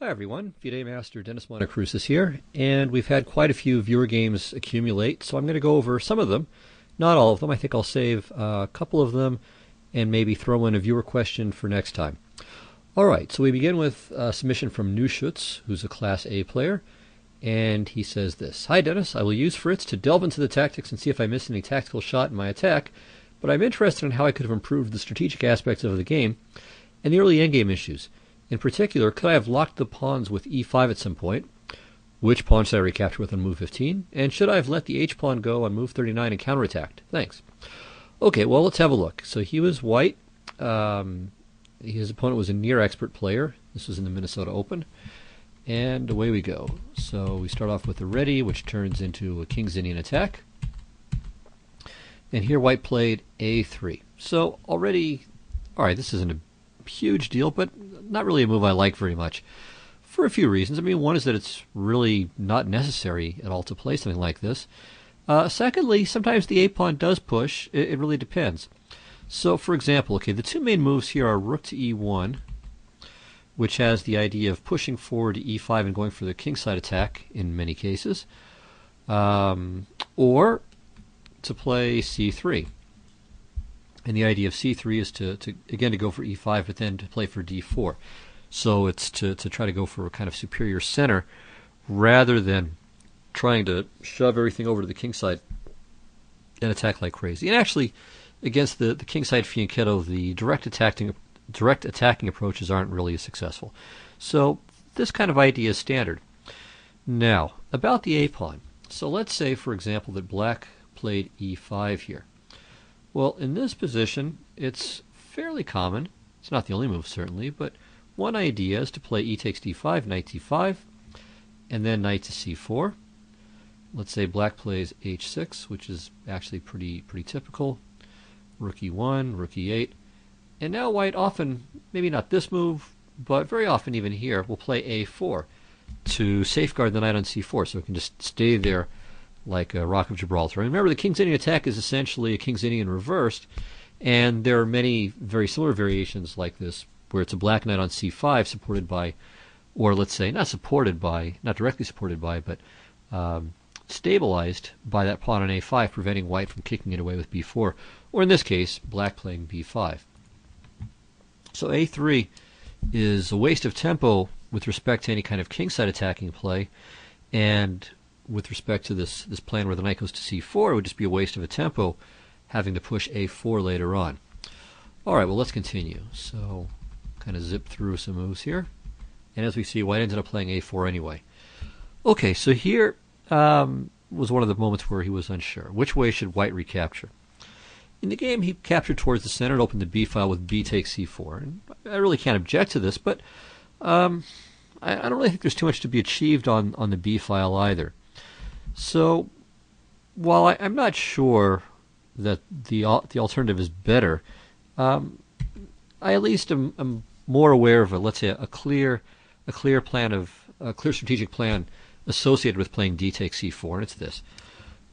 Hi everyone, FIDE Master Dennis Monokroussos here, and we've had quite a few viewer games accumulate, so I'm going to go over some of them, not all of them. I think I'll save a couple of them and maybe throw in a viewer question for next time. Alright, so we begin with a submission from Monokroussos, who's a Class A player, and he says this. Hi Dennis, I will use Fritz to delve into the tactics and see if I missed any tactical shot in my attack, but I'm interested in how I could have improved the strategic aspects of the game and the early endgame issues. In particular, could I have locked the pawns with e5 at some point? Which pawn should I recapture with on move 15? And should I have let the h-pawn go on move 39 and counterattacked? Thanks. Okay, well, let's have a look. So he was white. His opponent was a near expert player. This was in the Minnesota Open. And away we go. So we start off with the ready, which turns into a King's Indian attack. And here white played a3. So already, all right, this isn't a huge deal, but not really a move I like very much for a few reasons. I mean, one is that it's really not necessary at all to play something like this. Secondly, sometimes the a-pawn does push. It really depends. So, for example, okay, the two main moves here are rook to e1, which has the idea of pushing forward to e5 and going for the kingside attack in many cases, or to play c3. And the idea of c3 is to go for e5, but then to play for d4. So it's to try to go for a kind of superior center rather than trying to shove everything over to the kingside and attack like crazy. And actually, against the kingside fianchetto, the direct attacking approaches aren't really as successful. So this kind of idea is standard. Now, about the a-pawn. So let's say, for example, that black played e5 here. Well, in this position, it's fairly common. It's not the only move, certainly, but one idea is to play e takes d5, knight d5, and then knight to c4. Let's say black plays h6, which is actually pretty typical. Rook e1, rook e8. And now white often, maybe not this move, but very often even here, will play a4 to safeguard the knight on c4, so it can just stay there like a Rock of Gibraltar. And remember, the King's Indian attack is essentially a King's Indian reversed, and there are many very similar variations like this, where it's a black knight on c5 supported by, or let's say not supported by, not directly supported by, but stabilized by that pawn on a5, preventing white from kicking it away with b4, or in this case, black playing b5. So a3 is a waste of tempo with respect to any kind of kingside attacking play, and with respect to this plan where the knight goes to c4, it would just be a waste of a tempo having to push a4 later on. Alright, well, let's continue. So, kind of zip through some moves here. And as we see, white ended up playing a4 anyway. Okay, so here was one of the moments where he was unsure. Which way should white recapture? In the game, he captured towards the center and opened the b file with b takes c4. And I really can't object to this, but I don't really think there's too much to be achieved on the b file either. So, while I'm not sure that the alternative is better, I at least am more aware of let's say a clear strategic plan associated with playing d takes c4, and it's this: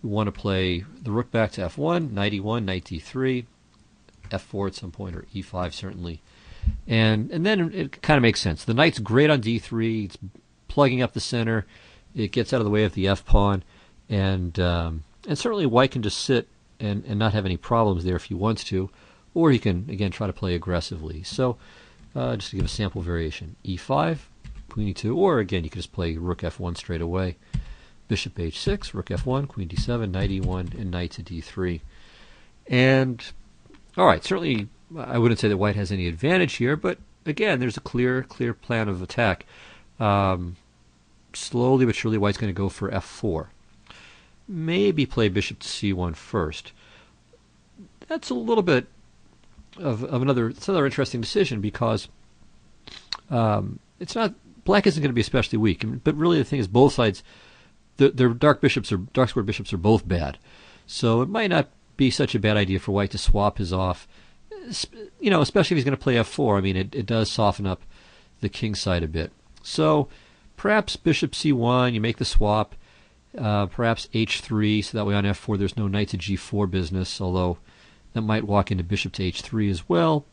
we want to play the rook back to f1, knight e1, knight d3, f4 at some point, or e5 certainly, and then it kind of makes sense. The knight's great on d3; it's plugging up the center. It gets out of the way of the f-pawn, and certainly white can just sit and not have any problems there if he wants to, or he can, again, try to play aggressively. So, just to give a sample variation, e5, queen e2, or again, you could just play rook f1 straight away. Bishop h6, rook f1, queen d7, knight e1, and knight to d3. And, alright, certainly I wouldn't say that white has any advantage here, but again, there's a clear plan of attack. Slowly but surely, white's going to go for f4. Maybe play bishop to c1 first. That's a little bit of another interesting decision, because it's not, black isn't going to be especially weak. But really, the thing is, both sides, their dark squared bishops are both bad. So it might not be such a bad idea for white to swap his off. Especially if he's going to play f4. I mean, it does soften up the king side a bit. So perhaps bishop c1, you make the swap. Perhaps h3, so that way on f4 there's no knight to g4 business, although that might walk into bishop to h3 as well,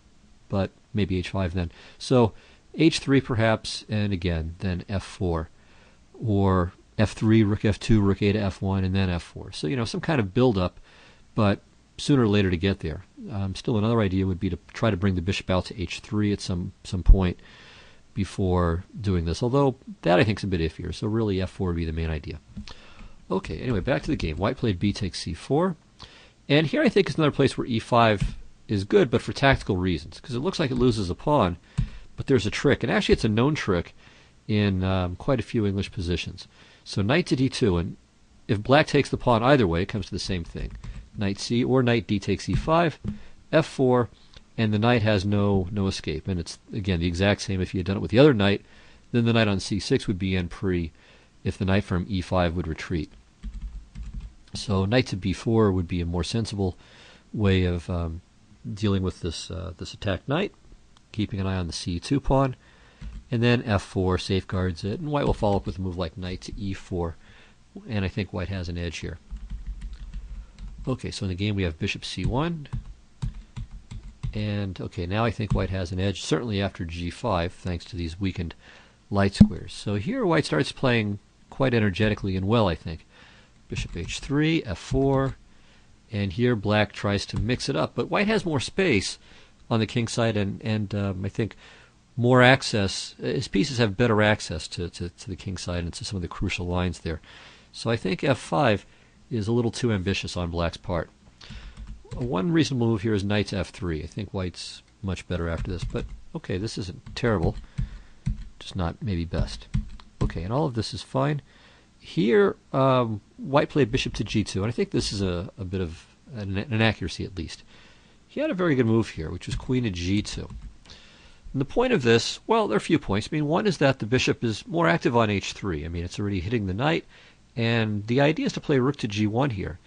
but maybe h5 then. So h3 perhaps, and again, then f4, or f3, rook f2, rook a to f1, and then f4. So, some kind of build-up, but sooner or later to get there. Still, another idea would be to try to bring the bishop out to h3 at some point before doing this, although that I think is a bit iffier, so really f4 would be the main idea. Okay, anyway, back to the game. White played b takes c4, and here I think is another place where e5 is good, but for tactical reasons, because it looks like it loses a pawn, but there's a trick, and actually it's a known trick in quite a few English positions. So knight to d2, and if black takes the pawn either way, it comes to the same thing. Knight c or knight d takes e5, f4, and the knight has no escape. And it's, again, the exact same if you had done it with the other knight. Then the knight on c6 would be en prie if the knight from e5 would retreat. So knight to b4 would be a more sensible way of dealing with this attacked knight, keeping an eye on the c2 pawn. And then f4 safeguards it, and white will follow up with a move like knight to e4, and I think white has an edge here. Okay, so in the game we have bishop c1, and okay, now I think white has an edge, certainly after g5, thanks to these weakened light squares. So here white starts playing quite energetically and well, I think. Bishop h3, f4, and here black tries to mix it up, but white has more space on the king side, and I think more access. His pieces have better access to the king side and to some of the crucial lines there. So I think f5 is a little too ambitious on black's part. One reasonable move here is knight to f3. I think white's much better after this, but okay, this isn't terrible, just not maybe best. Okay, and all of this is fine. Here, white played bishop to g2, and I think this is a bit of an inaccuracy at least. He had a very good move here, which was queen to g2. And the point of this, well, there are a few points. I mean, one is that the bishop is more active on h3. I mean, it's already hitting the knight, and the idea is to play rook to g1 here.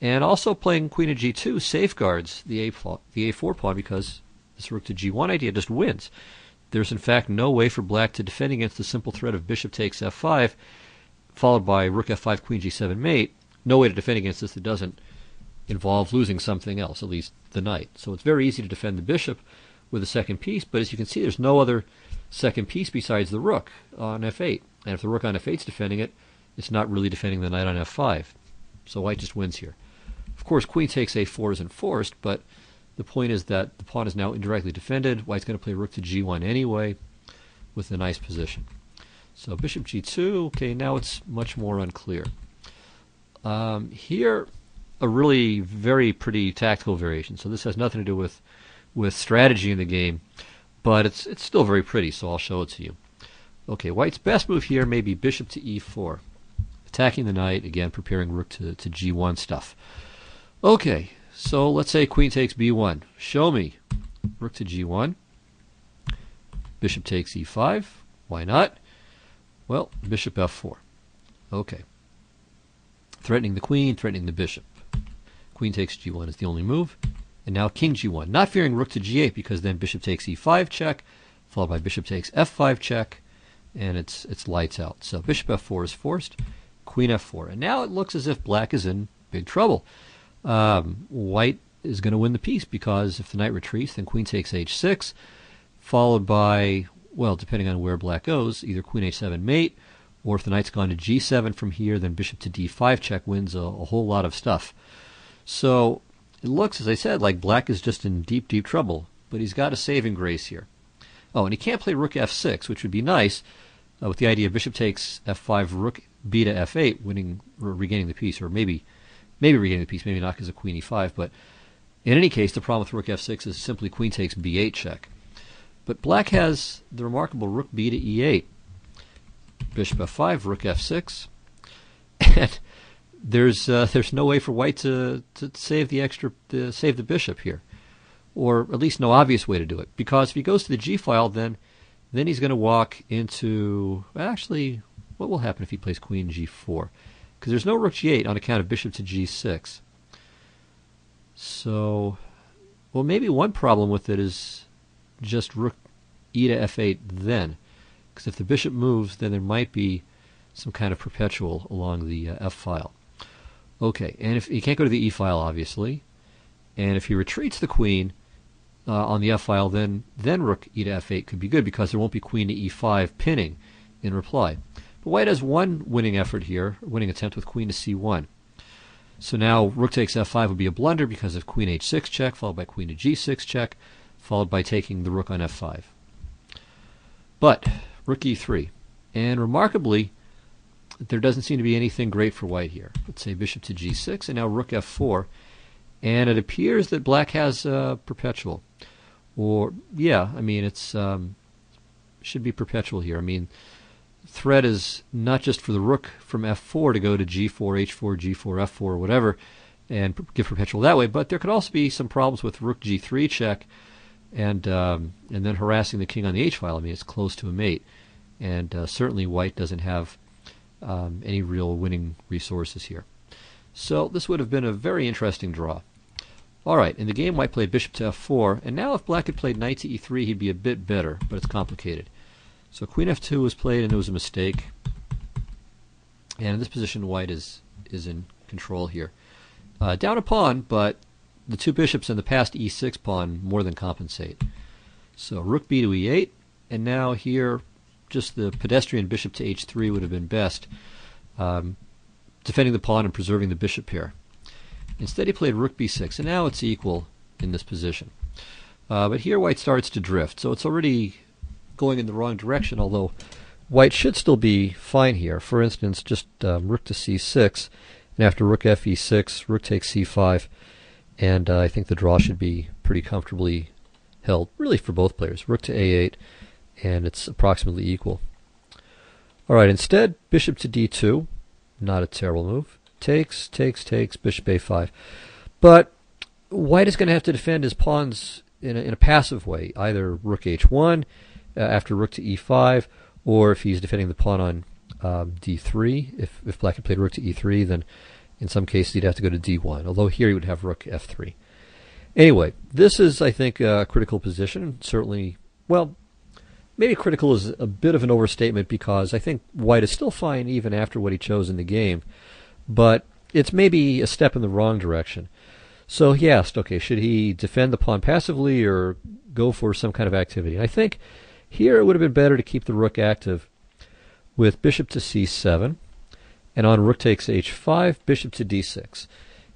And also playing queen to g2 safeguards the a4 pawn, because this rook to g1 idea just wins. There's in fact no way for black to defend against the simple threat of bishop takes f5, followed by rook f5, queen g7 mate. No way to defend against this that doesn't involve losing something else, at least the knight. So it's very easy to defend the bishop with a second piece, but as you can see, there's no other second piece besides the rook on f8. And if the rook on f8 is defending it, it's not really defending the knight on f5. So white just wins here. Of course, queen takes a4 isn't forced, but the point is that the pawn is now indirectly defended. White's going to play rook to g1 anyway with a nice position. So bishop g2, okay, now it's much more unclear. Here, a really very pretty tactical variation. So this has nothing to do with strategy in the game, but it's still very pretty, so I'll show it to you. Okay, white's best move here may be bishop to e4. Attacking the knight, again, preparing rook to g1 stuff. Okay, so let's say queen takes b1. Show me. Rook to g1. Bishop takes e5. Why not? Well, bishop f4. Okay. Threatening the queen, threatening the bishop. Queen takes g1 is the only move. And now king g1. Not fearing rook to g8, because then bishop takes e5 check, followed by bishop takes f5 check, and it's lights out. So bishop f4 is forced, queen f4. And now it looks as if black is in big trouble. White is going to win the piece, because if the knight retreats, then queen takes h6, followed by, well, depending on where black goes, either queen h7 mate, or if the knight's gone to g7 from here, then bishop to d5 check wins a whole lot of stuff. So it looks, as I said, like black is just in deep, deep trouble, but he's got a saving grace here. Oh, and he can't play rook f6, which would be nice, with the idea of bishop takes f5, rook b to f8, regaining the piece, or maybe regaining the piece, maybe not because of queen e5, but in any case, the problem with rook f6 is simply queen takes b8 check. But black has the remarkable rook b to e8, bishop f5, rook f6, and there's no way for white to save save the bishop here, or at least no obvious way to do it, because if he goes to the g file, then he's going to walk into, actually, what will happen if he plays queen g4? Because there's no rook g8 on account of bishop to g6. So, well, maybe one problem with it is just rook e to f8 then, because if the bishop moves, then there might be some kind of perpetual along the f file. Okay, and if he can't go to the e file, obviously, and if he retreats the queen, on the f-file, then rook e to f8 could be good because there won't be queen to e5 pinning in reply. But white has one winning effort here, winning attempt with queen to c1. So now rook takes f5 would be a blunder because of queen h6 check, followed by queen to g6 check, followed by taking the rook on f5. But rook e3. And remarkably, there doesn't seem to be anything great for white here. Let's say bishop to g6, and now rook f4. And it appears that black has perpetual. Or, yeah, I mean, it's should be perpetual here. I mean, threat is not just for the rook from f4 to go to g4, h4, g4, f4, or whatever, and give perpetual that way, but there could also be some problems with rook g3 check, and then harassing the king on the h-file. I mean, it's close to a mate, and certainly white doesn't have any real winning resources here. So this would have been a very interesting draw. All right, in the game, white played bishop to f4, and now if black had played knight to e3, he'd be a bit better, but it's complicated. So queen f2 was played, and it was a mistake. And in this position, white is in control here. Down a pawn, but the two bishops and the passed e6 pawn more than compensate. So rook b to e8, and now here, just the pedestrian bishop to h3 would have been best, defending the pawn and preserving the bishop pair. Instead, he played rook b6, and now it's equal in this position. But here, white starts to drift, so it's already going in the wrong direction, although white should still be fine here. For instance, just rook to c6, and after rook fe6, rook takes c5, and I think the draw should be pretty comfortably held, really for both players. Rook to a8, and it's approximately equal. All right, instead, bishop to d2, not a terrible move. Takes, bishop a5. But white is going to have to defend his pawns in a passive way, either rook h1, after rook to e5, or if he's defending the pawn on d3. If black had played rook to e3, then in some cases he'd have to go to d1, although here he would have rook f3. Anyway, this is, I think, a critical position. Certainly, well, maybe critical is a bit of an overstatement because I think white is still fine even after what he chose in the game, but it's maybe a step in the wrong direction. So he asked, okay, should he defend the pawn passively or go for some kind of activity? And I think here it would have been better to keep the rook active with bishop to c7, and on rook takes h5, bishop to d6.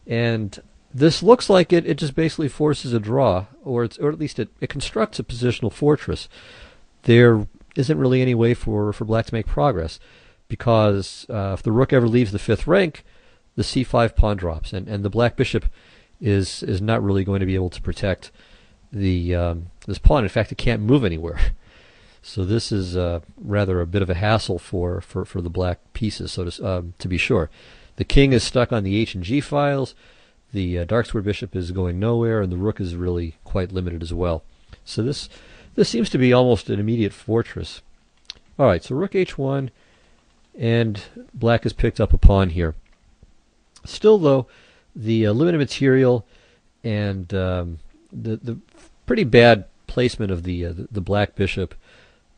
And this looks like it just basically forces a draw, or at least it constructs a positional fortress. There isn't really any way for black to make progress, because if the rook ever leaves the fifth rank, the c5 pawn drops, and the black bishop is not really going to be able to protect the this pawn. In fact, it can't move anywhere. So this is rather a bit of a hassle for the black pieces, so to be sure. The king is stuck on the h and g files, the dark square bishop is going nowhere, and the rook is really quite limited as well. So this seems to be almost an immediate fortress. All right, so rook h1, and black has picked up a pawn here. Still, though, the limited material and the pretty bad placement of the black bishop,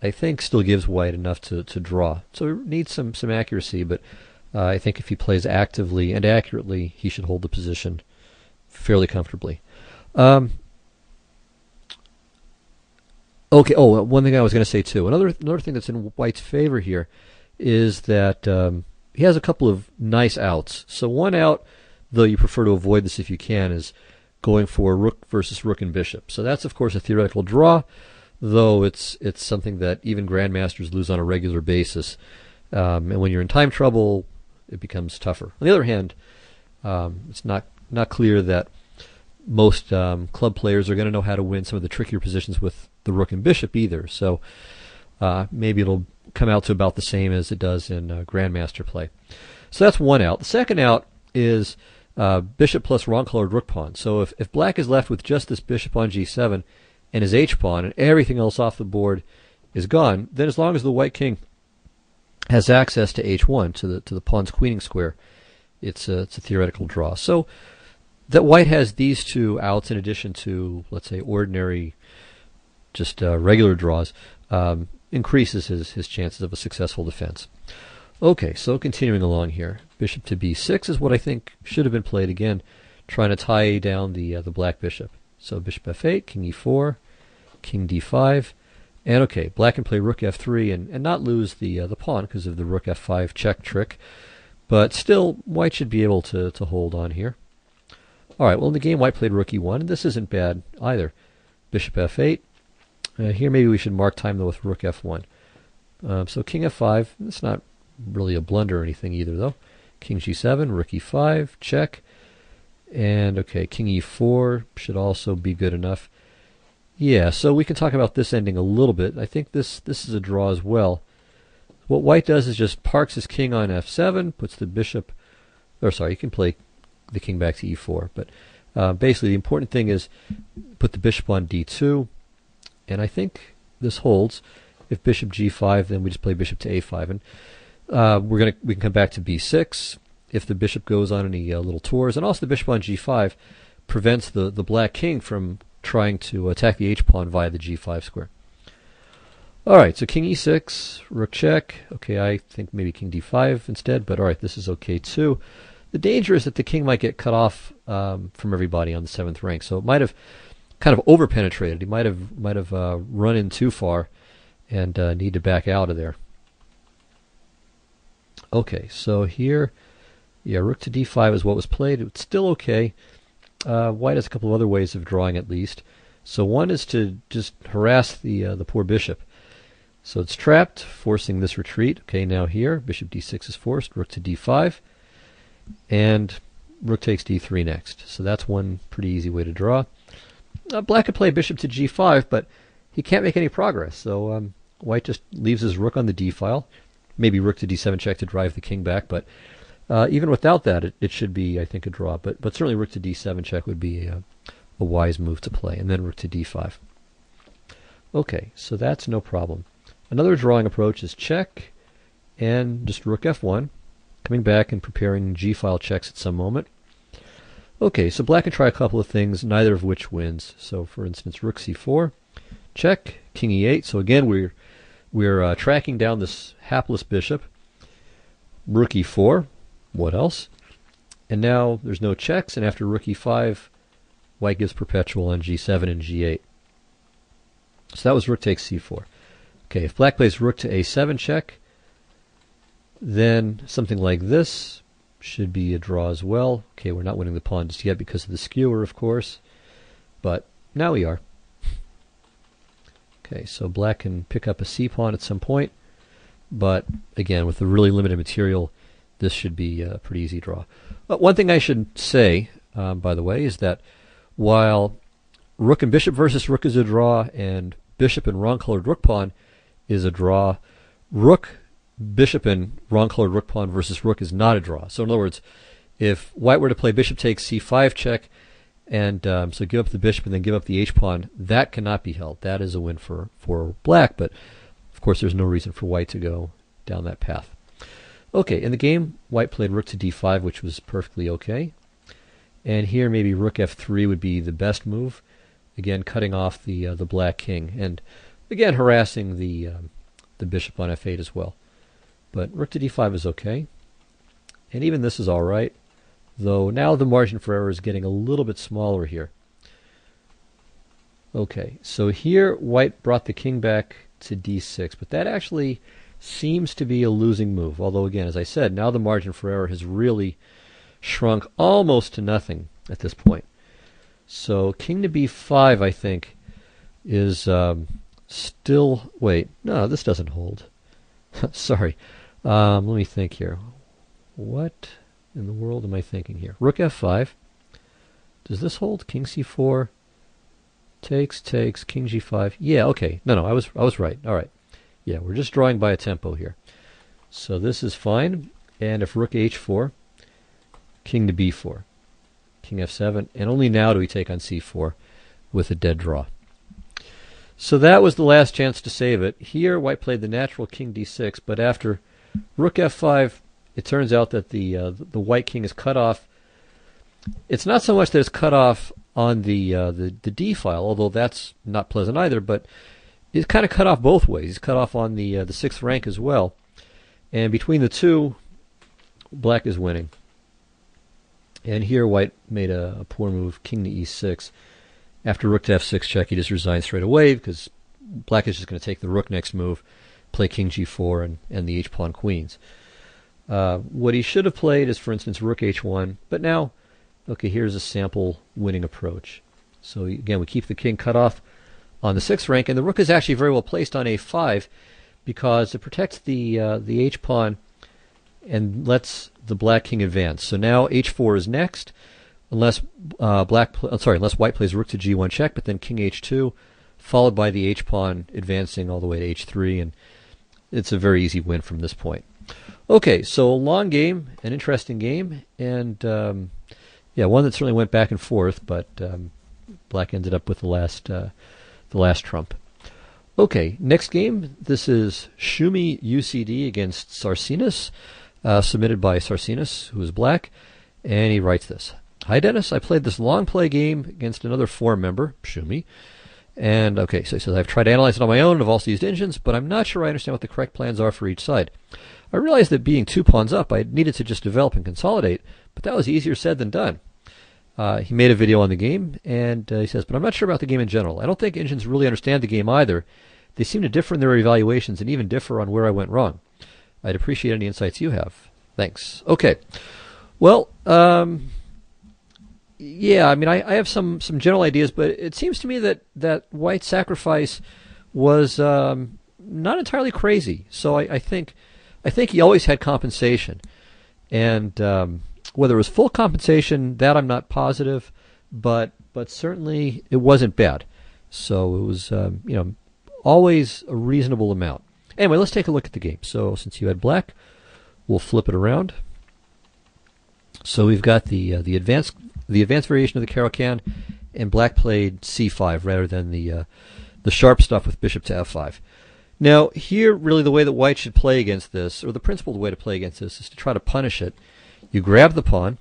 I think, still gives white enough to draw. So he needs some accuracy, but I think if he plays actively and accurately, he should hold the position fairly comfortably. Okay. Oh, one thing I was going to say too. Another thing that's in white's favor here is that he has a couple of nice outs. So one out, though you prefer to avoid this if you can, is going for rook versus rook and bishop. So that's of course a theoretical draw, though it's something that even grandmasters lose on a regular basis. And when you're in time trouble, it becomes tougher. On the other hand, it's not clear that most club players are going to know how to win some of the trickier positions with the rook and bishop either. So maybe it'll come out to about the same as it does in grandmaster play. So that's one out. The second out is bishop plus wrong-colored rook pawn. So if black is left with just this bishop on g7 and his h-pawn and everything else off the board is gone, then as long as the white king has access to h1, to the pawn's queening square, it's a theoretical draw. So that white has these two outs in addition to, let's say, ordinary, just regular draws, increases his chances of a successful defense. Okay, so continuing along here, bishop to b6 is what I think should have been played again, trying to tie down the black bishop. So bishop f8, king e4, king d5, and okay, black can play rook f3 and not lose the pawn because of the rook f5 check trick, but still white should be able to hold on here. All right, well in the game white played rook e1, and this isn't bad either. Bishop f8. Here maybe we should mark time though with rook f1. So king f5, that's not really a blunder or anything either though. King g7, rook e5, check. And okay, king e4 should also be good enough. Yeah, so we can talk about this ending a little bit. I think this is a draw as well. What white does is just parks his king on f7, puts the bishop, or sorry, you can play the king back to e4, but basically the important thing is put the bishop on d2, and I think this holds. If bishop g5, then we just play bishop to a5, and we can come back to b6 if the bishop goes on any little tours, and also the bishop on g5 prevents the black king from trying to attack the h-pawn via the g5 square. Alright, so king e6, rook check. Okay, I think maybe king d5 instead, but alright, this is okay too. The danger is that the king might get cut off from everybody on the 7th rank, so it might have kind of over-penetrated. He might have run in too far and need to back out of there. Okay, so here, yeah, rook to d5 is what was played. It's still okay. White has a couple of other ways of drawing at least. So one is to just harass the poor bishop. So it's trapped, forcing this retreat. Okay, now here, bishop d6 is forced, rook to d5, and rook takes d3 next. So that's one pretty easy way to draw. Black could play bishop to g5, but he can't make any progress. So white just leaves his rook on the d file. Maybe rook to d7 check to drive the king back, but even without that, it should be, I think, a draw. But certainly rook to d7 check would be a wise move to play, and then rook to d5. Okay, so that's no problem. Another drawing approach is check, and just rook f1, coming back and preparing g-file checks at some moment. Okay, so black can try a couple of things, neither of which wins. So, for instance, rook c4, check, king e8. So again, we're tracking down this hapless bishop. Rook e4, what else? And now there's no checks, and after rook e5, white gives perpetual on g7 and g8. So that was rook takes c4. Okay, if black plays rook to a7 check, then something like this should be a draw as well. Okay, we're not winning the pawn just yet because of the skewer, of course, but now we are. Okay, so black can pick up a c-pawn at some point, but again, with the really limited material, this should be a pretty easy draw. But one thing I should say, by the way, is that while rook and bishop versus rook is a draw, and bishop and wrong-colored rook pawn is a draw, rook, bishop, and wrong-colored rook pawn versus rook is not a draw. So in other words, if white were to play bishop takes c5 check, and so give up the bishop and then give up the h-pawn, that cannot be held. That is a win for black, but of course there's no reason for white to go down that path. Okay, in the game, white played rook to d5, which was perfectly okay. And here maybe rook f3 would be the best move. Again, cutting off the black king, and again harassing the bishop on f8 as well. But rook to d5 is okay, and even this is all right. Though now the margin for error is getting a little bit smaller here. Okay, so here white brought the king back to d6, but that actually seems to be a losing move. Although again, as I said, now the margin for error has really shrunk almost to nothing at this point. So king to b5, I think, is still... Wait, no, this doesn't hold. Sorry. Let me think here. What in the world am I thinking here? Rook f5. Does this hold? King c4. Takes, king g5. Yeah, okay. No, I was right. All right. Yeah, we're just drawing by a tempo here. So this is fine. And if rook h4, king to b4, king f7, and only now do we take on c4 with a dead draw. So that was the last chance to save it. Here, white played the natural king d6, but after rook f5, it turns out that the white king is cut off. It's not so much that it's cut off on the d file, although that's not pleasant either, but it's kind of cut off both ways. It's cut off on the 6th rank as well. And between the two, black is winning. And here white made a poor move, king to e6. After rook to f6 check, he just resigns straight away because black is just going to take the rook next move, play king g4, and the h-pawn queens. What he should have played is, for instance, rook h1, but now, okay, here's a sample winning approach. So again, we keep the king cut off on the 6th rank, and the rook is actually very well placed on a5 because it protects the h-pawn and lets the black king advance. So now h4 is next, unless unless white plays rook to g1 check, but then king h2, followed by the h-pawn advancing all the way to h3, and it's a very easy win from this point. Okay, so a long game, an interesting game, and yeah, one that certainly went back and forth, but black ended up with the last trump. Okay, next game. This is Shumi UCD against Sarsinas, submitted by Sarsinas, who is black, and he writes this. Hi Dennis, I played this long play game against another forum member, Shumi, and okay, so he says, I've tried to analyze it on my own, I've also used engines, but I'm not sure I understand what the correct plans are for each side. I realized that being 2 pawns up, I needed to just develop and consolidate, but that was easier said than done. He made a video on the game, and he says, but I'm not sure about the game in general. I don't think engines really understand the game either. They seem to differ in their evaluations and even differ on where I went wrong. I'd appreciate any insights you have. Thanks. Okay. Well, yeah, I mean, I have some general ideas, but it seems to me that White's sacrifice was not entirely crazy. So I think he always had compensation, and whether it was full compensation, that I'm not positive, but certainly it wasn't bad. So it was always a reasonable amount. Anyway, let's take a look at the game. So since you had black, we'll flip it around. So we've got the advanced variation of the Caro-Kann, and black played c5 rather than the sharp stuff with bishop to f5. Now here, really the way that white should play against this, or the principled way to play against this, is to try to punish it. You grab the pawn,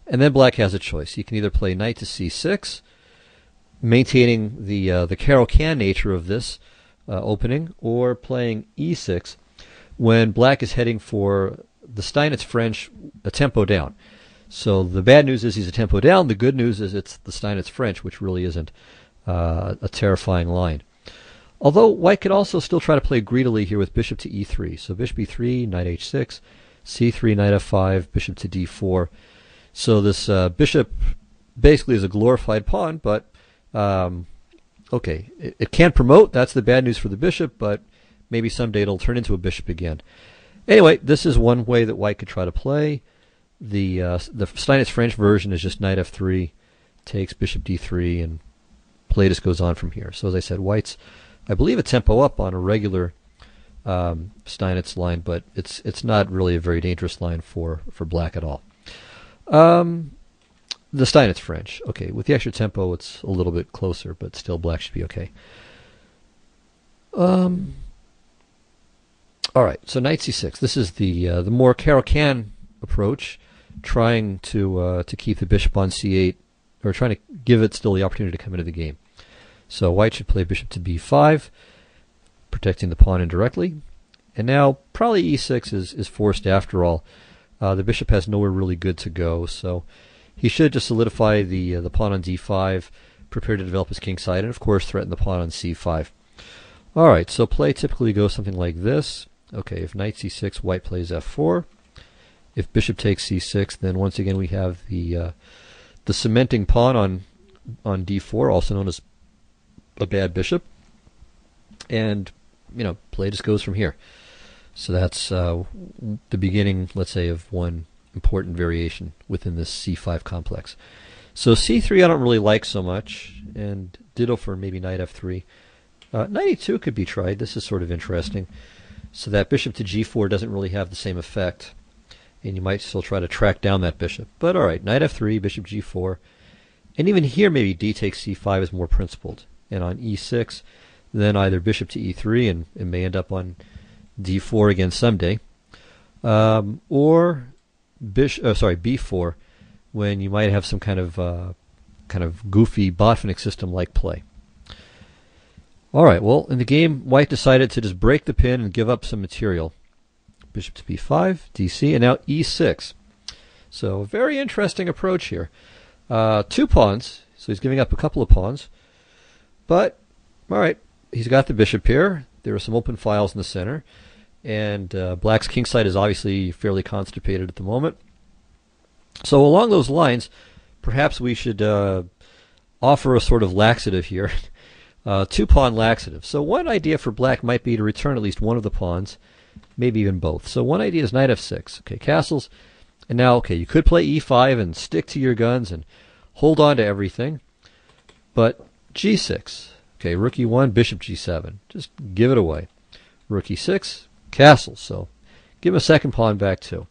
and then black has a choice. You can either play knight to c6, maintaining the Caro-Kann nature of this opening, or playing e6 when black is heading for the Steinitz French a tempo down. So the bad news is he's a tempo down. The good news is it's the Steinitz French, which really isn't a terrifying line. Although white could also still try to play greedily here with bishop to e3. So bishop e3, knight h6, c3, knight f5, bishop to d4. So this bishop basically is a glorified pawn, but okay, it can't promote. That's the bad news for the bishop, but maybe someday it'll turn into a bishop again. Anyway, this is one way that white could try to play. The Steinitz French version is just knight f3, takes bishop d3, and play just goes on from here. So as I said, white's, I believe, a tempo up on a regular Steinitz line, but it's not really a very dangerous line for black at all. The Steinitz French, okay, with the extra tempo, it's a little bit closer, but still black should be okay. All right, so knight c6. This is the more Caro-Kann approach, trying to keep the bishop on c8, or trying to give it still the opportunity to come into the game. So white should play bishop to b5, protecting the pawn indirectly. And now probably e6 is forced after all. The bishop has nowhere really good to go, so he should just solidify the pawn on d5, prepare to develop his king side, and of course threaten the pawn on c5. All right, so play typically goes something like this. Okay, if knight c6, white plays f4. If bishop takes c6, then once again we have the cementing pawn on d4, also known as a bad bishop, and play just goes from here. So that's the beginning, let's say, of one important variation within this c5 complex. So c3 I don't really like so much, and ditto for maybe knight f3. Knight e2 could be tried. This is sort of interesting. So that bishop to g4 doesn't really have the same effect, and you might still try to track down that bishop. But all right, knight f3, bishop g4, and even here maybe d takes c5 is more principled. And on e6, then either bishop to e3, and it may end up on d4 again someday, or b4, when you might have some kind of goofy Botvinnik system like play. All right, well, in the game, white decided to just break the pin and give up some material. Bishop to b5, dc, and now e6. So a very interesting approach here. 2 pawns, so he's giving up a couple of pawns. But, all right, he's got the bishop here. There are some open files in the center. And black's king side is obviously fairly constipated at the moment. So along those lines, perhaps we should offer a sort of laxative here. Two-pawn laxative. So one idea for black might be to return at least one of the pawns, maybe even both. So one idea is knight f6. Okay, castles. And now, okay, you could play e5 and stick to your guns and hold on to everything. But g6. Okay, rook e1, bishop g7. Just give it away. Rook e6, castle. So give him a second pawn back too.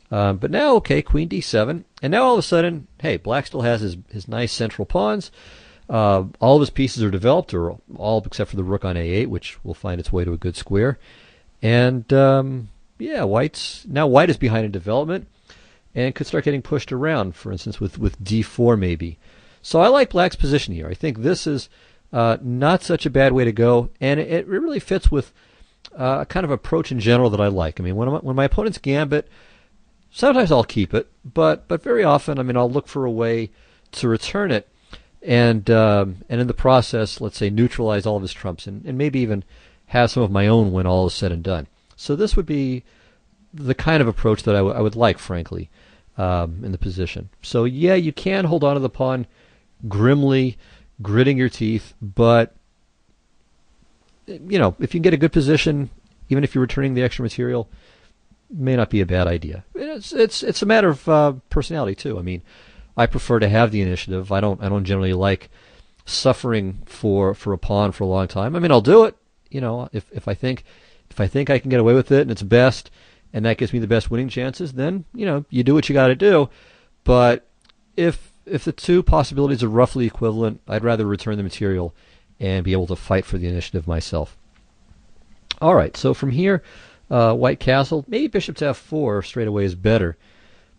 But now, okay, queen d7. And now all of a sudden, hey, black still has his nice central pawns. All of his pieces are developed, or all except for the rook on a8, which will find its way to a good square. And yeah, white is behind in development and could start getting pushed around, for instance, with d4 maybe. So I like black's position here. I think this is not such a bad way to go, and it really fits with a kind of approach in general that I like. I mean, when my opponent's gambit, sometimes I'll keep it, but very often, I mean, I'll look for a way to return it, and in the process, let's say, neutralize all of his trumps, and maybe even have some of my own when all is said and done. So this would be the kind of approach that I would like, frankly, in the position. So yeah, you can hold on to the pawn grimly, gritting your teeth, but you know, if you can get a good position, even if you're returning the extra material, may not be a bad idea. It's a matter of personality too. I mean, I prefer to have the initiative. I don't generally like suffering for a pawn for a long time. I mean, I'll do it, you know, if I think I can get away with it and it's best, and that gives me the best winning chances, then, you know, you do what you got to do. But if the two possibilities are roughly equivalent, I'd rather return the material and be able to fight for the initiative myself. All right, so from here, white castle, maybe bishop to f4 straight away is better,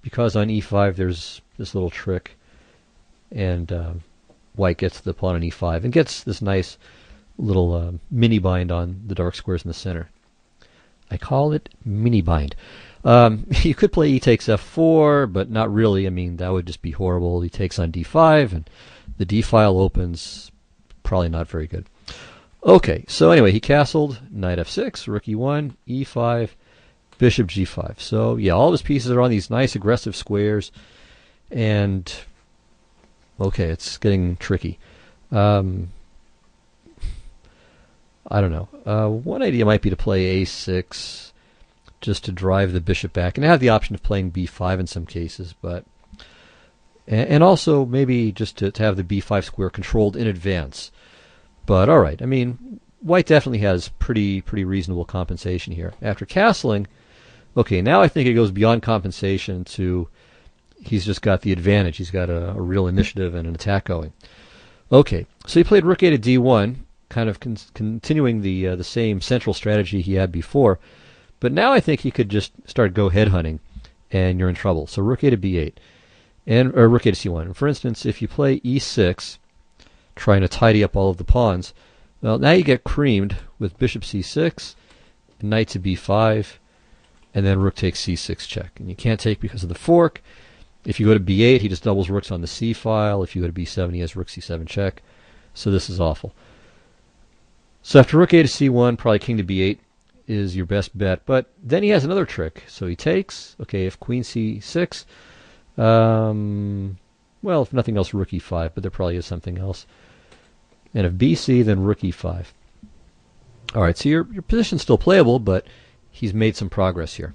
because on e5 there's this little trick, and white gets the pawn on e5 and gets this nice little mini bind on the dark squares in the center. I call it mini bind. You could play e takes f4, but not really. I mean, that would just be horrible. He takes on d5, and the d file opens. Probably not very good. Okay, so anyway, he castled, knight f6, rook e1, e5, bishop g5. So yeah, all of his pieces are on these nice aggressive squares, and okay, it's getting tricky. I don't know. One idea might be to play a6 just to drive the bishop back, and I have the option of playing b5 in some cases, but and also maybe just to have the b5 square controlled in advance. But all right, I mean, white definitely has pretty reasonable compensation here. After castling, okay, now I think it goes beyond compensation to he's just got the advantage. He's got a real initiative and an attack going. Okay, so he played rook a to d1, kind of continuing the same central strategy he had before. But now I think he could just start go headhunting, and you're in trouble. So rook a to b8, or rook a to c1. And for instance, if you play e6, trying to tidy up all of the pawns, well, now you get creamed with bishop c6, knight to b5, and then rook takes c6 check. And you can't take because of the fork. If you go to b8, he just doubles rooks on the c file. If you go to b7, he has rook c7 check. So this is awful. So after rook a to c1, probably king to b8 is your best bet. But then he has another trick. So he takes, okay, if queen c6, well, if nothing else, rook e5, but there probably is something else. And if bc, then rook e5. All right, so your position's still playable, but he's made some progress here.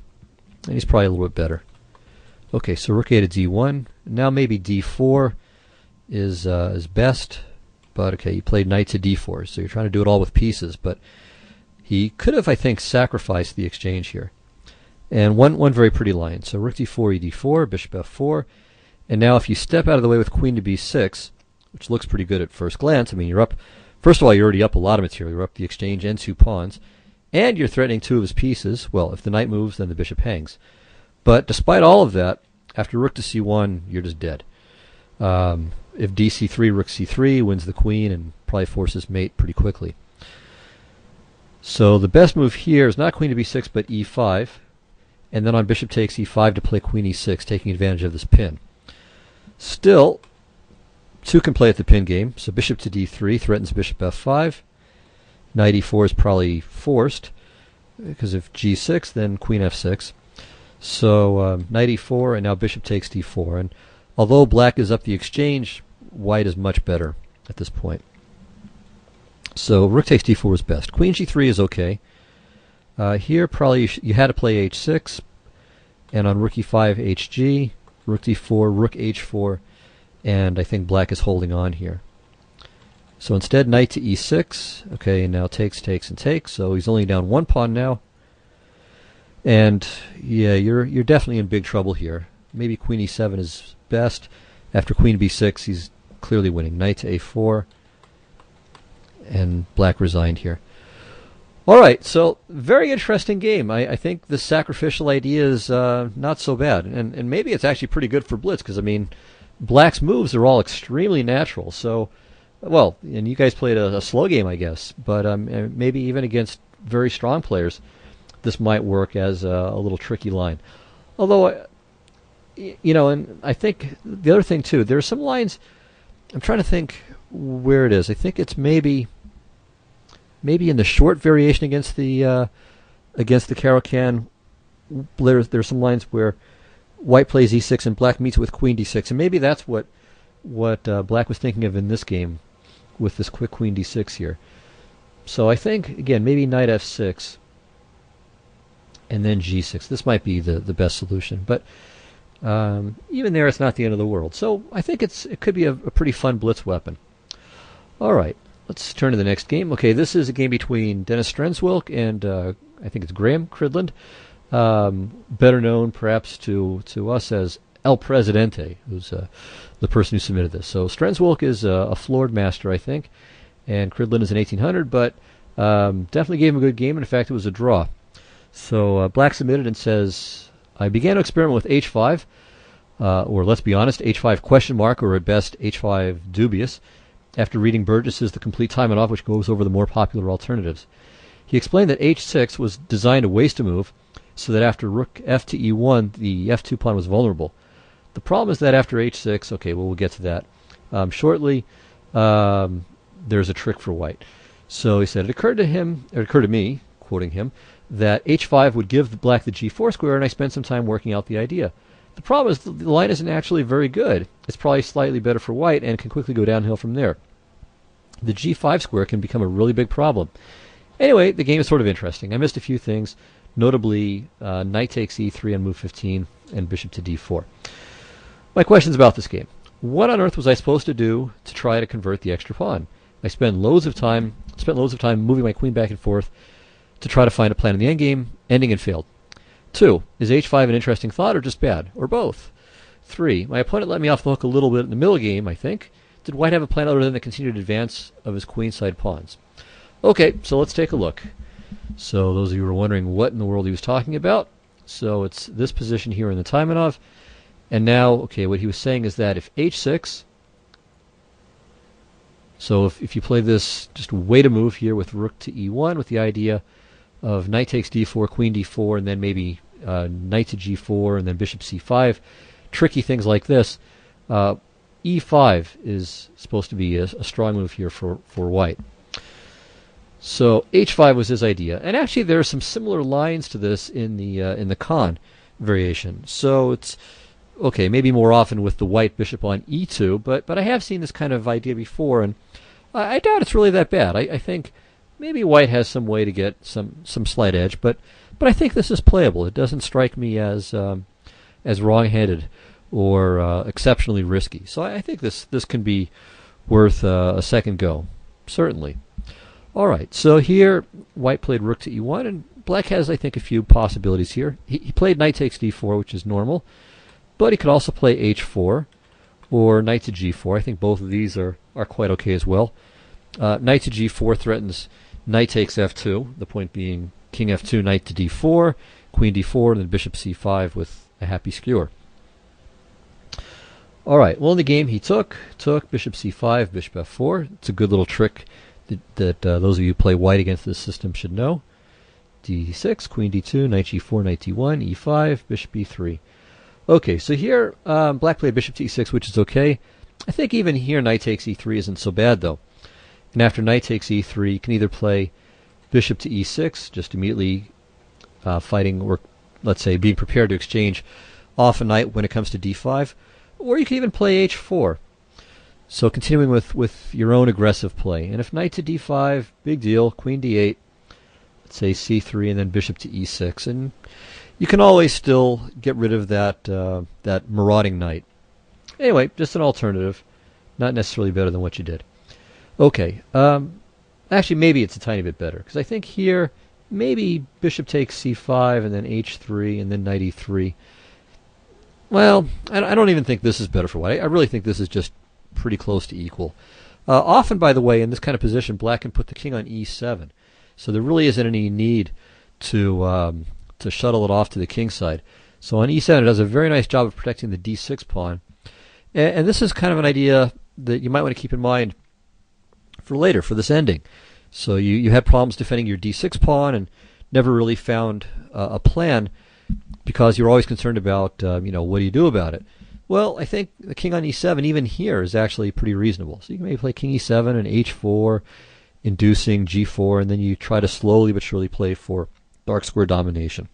And he's probably a little bit better. Okay, so rook a to d1. Now maybe d4 is best. But okay, you played knight to d4, so you're trying to do it all with pieces. But he could have, I think, sacrificed the exchange here. And one very pretty line. So rook d4, e4, bishop f4. And now if you step out of the way with queen to b6, which looks pretty good at first glance, I mean, you're up, first of all, you're already up a lot of material. You're up the exchange and 2 pawns. And you're threatening 2 of his pieces. Well, if the knight moves, then the bishop hangs. But despite all of that, after rook to c1, you're just dead. If dc3, rook c3 wins the queen and probably forces mate pretty quickly. So the best move here is not queen to b6, but e5. And then on bishop takes e5 to play queen e6, taking advantage of this pin. Still, Two can play at the pin game. So bishop to d3 threatens bishop f5. Knight e4 is probably forced because of g6, then queen f6. So knight e4, and now bishop takes d4. And although black is up the exchange, white is much better at this point. So rook takes d4 is best. Queen g3 is okay. Here probably you had to play h6, and on rook e5 hg, rook d4, rook h4, and I think black is holding on here. So instead, knight to e6. Okay, and now takes, and takes. So he's only down one pawn now. And yeah, you're definitely in big trouble here. Maybe queen e7 is best. After queen b6, he's clearly winning. Knight to a4, and black resigned here. All right, so very interesting game. I think the sacrificial idea is not so bad, and maybe it's actually pretty good for blitz because I mean, black's moves are all extremely natural. So. Well, and you guys played a slow game, I guess, but maybe even against very strong players, this might work as a little tricky line. Although, you know, and I think the other thing too, there are some lines. I'm trying to think where it is. I think it's maybe in the short variation against the Caro-Kann. There's some lines where white plays e6 and black meets with queen d6, and maybe that's what black was thinking of in this game with this quick queen d6 here. So I think, again, maybe knight f6 and then g6. This might be the best solution. But even there, it's not the end of the world. So I think it could be a pretty fun blitz weapon. All right, let's turn to the next game. Okay, this is a game between Dennis Strenswilk and I think it's Graham Cridland, better known perhaps to us as El Presidente, who's the person who submitted this. So Strenswilk is a floored master, I think, and Cridland is an 1800, but definitely gave him a good game. In fact, it was a draw. So black submitted and says, I began to experiment with h5, or let's be honest, h5 question mark, or at best h5 dubious, after reading Burgess's The Complete Time and Off, which goes over the more popular alternatives. He explained that h6 was designed to waste a move, so that after rook f to e1, the f2 pawn was vulnerable. The problem is that after h6, okay, well, we'll get to that shortly, there's a trick for white. So he said, it occurred to me, quoting him, that h5 would give black the g4 square, and I spent some time working out the idea. The problem is the line isn't actually very good. It's probably slightly better for white and can quickly go downhill from there. The g5 square can become a really big problem. Anyway, the game is sort of interesting. I missed a few things, notably knight takes e3 on move 15 and bishop to d4. My questions about this game. What on earth was I supposed to do to try to convert the extra pawn? I spent loads of time moving my queen back and forth to try to find a plan in the endgame, ending and failed. 2. Is h5 an interesting thought or just bad? Or both? 3. My opponent let me off the hook a little bit in the middle game, I think. Did white have a plan other than the continued advance of his queenside pawns? Okay, so let's take a look. So those of you who are wondering what in the world he was talking about, so it's this position here in the Taimanov. And now, okay, what he was saying is that if h6, so if you play this, just wait a move here with rook to e1 with the idea of knight takes d4, queen d4, and then maybe knight to g4, and then bishop c5, tricky things like this, e5 is supposed to be a strong move here for white. So h5 was his idea, and actually there are some similar lines to this in the Khan variation. So it's okay, maybe more often with the white bishop on e2, but I have seen this kind of idea before, and I doubt it's really that bad. I think maybe white has some way to get some slight edge, but I think this is playable. It doesn't strike me as wrong-headed or exceptionally risky. So I think this can be worth a second go, certainly. All right, so here white played rook to e1, and black has, I think, a few possibilities here. He played knight takes d4, which is normal, but he could also play h4 or knight to g4. I think both of these are quite okay as well. Knight to g4 threatens knight takes f2, the point being king f2, knight to d4, queen d4, and then bishop c5 with a happy skewer. All right, well, in the game he took bishop c5, bishop f4. It's a good little trick that those of you who play white against this system should know. d6, queen d2, knight g4, knight d1, e5, bishop e3. Okay, so here black played bishop to e6, which is okay. I think even here knight takes e3 isn't so bad, though. And after knight takes e3, you can either play bishop to e6, just immediately fighting, or let's say being prepared to exchange off a knight when it comes to d5, or you can even play h4. So continuing with your own aggressive play. And if knight to d5, big deal, queen d8, let's say c3, and then bishop to e6. And you can always still get rid of that marauding knight. Anyway, just an alternative. Not necessarily better than what you did. Okay. Actually, maybe it's a tiny bit better, because I think here maybe bishop takes c5 and then h3 and then knight e3. Well, I don't even think this is better for white. I really think this is just pretty close to equal. Often, by the way, in this kind of position, black can put the king on e7. So there really isn't any need to shuttle it off to the king side. So on e7, it does a very nice job of protecting the d6 pawn. And this is kind of an idea that you might want to keep in mind for later, for this ending. So you had problems defending your d6 pawn and never really found a plan because you're always concerned about, what do you do about it? Well, I think the king on e7, even here, is actually pretty reasonable. So you can maybe play king e7 and h4, inducing g4, and then you try to slowly but surely play for dark square domination.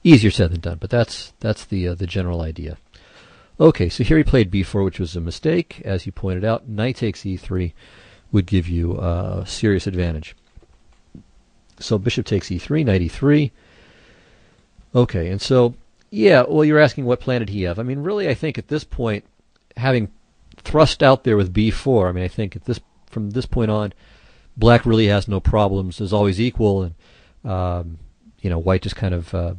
Easier said than done, but that's the general idea. Okay, so here he played b4, which was a mistake. As you pointed out, knight takes e3 would give you a serious advantage. So bishop takes e3, knight e3. Okay, and so, yeah, well, you're asking what plan did he have. I mean, really, I think at this point, having thrust out there with b4, I mean, I think from this point on, black really has no problems, is always equal, and white just kind of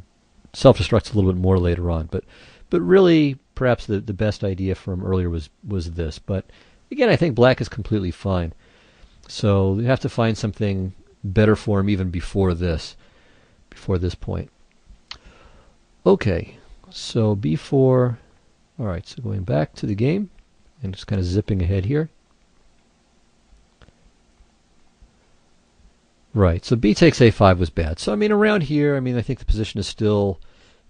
self-destructs a little bit more later on. But really, perhaps the best idea from earlier was this. But again, I think black is completely fine. So you have to find something better for him even before this point. Okay, so b4. All right, so going back to the game and just kind of zipping ahead here. Right, so b takes a5 was bad. So, I mean, around here, I think the position is still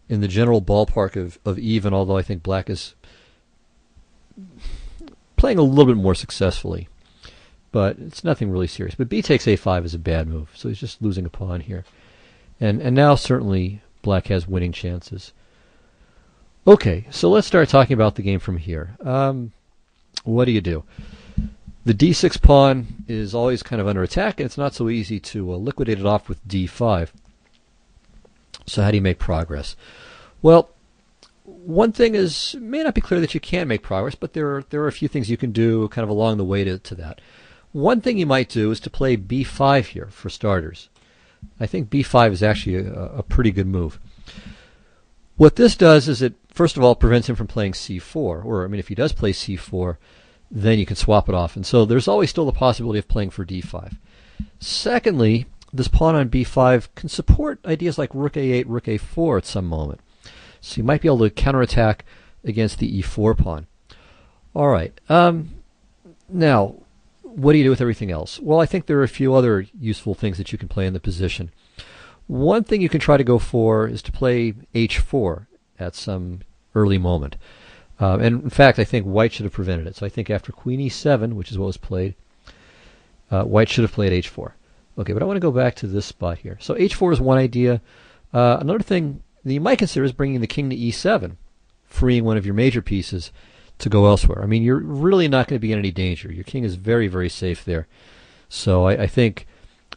in the general ballpark of even, although I think black is playing a little bit more successfully. But it's nothing really serious. But b takes a5 is a bad move, so he's just losing a pawn here. And now certainly black has winning chances. Okay, so let's start talking about the game from here. What do? The d6 pawn is always kind of under attack, and it's not so easy to liquidate it off with d5. So how do you make progress? Well, one thing is, it may not be clear that you can make progress, but there are a few things you can do kind of along the way to that. One thing you might do is to play b5 here, for starters. I think b5 is actually a pretty good move. What this does is it, first of all, prevents him from playing c4, or, if he does play c4, then you can swap it off. And so there's always still the possibility of playing for d5. Secondly, this pawn on b5 can support ideas like rook a8, rook a4 at some moment. So you might be able to counterattack against the e4 pawn. All right. Now, what do you do with everything else? Well, I think there are a few other useful things that you can play in the position. One thing you can try to go for is to play h4 at some early moment. And in fact, I think white should have prevented it. So I think after queen e7, which is what was played, white should have played h4. Okay, but I want to go back to this spot here. So h4 is one idea. Another thing that you might consider is bringing the king to e7, freeing one of your major pieces to go elsewhere. You're really not going to be in any danger. Your king is very, very safe there. So I think,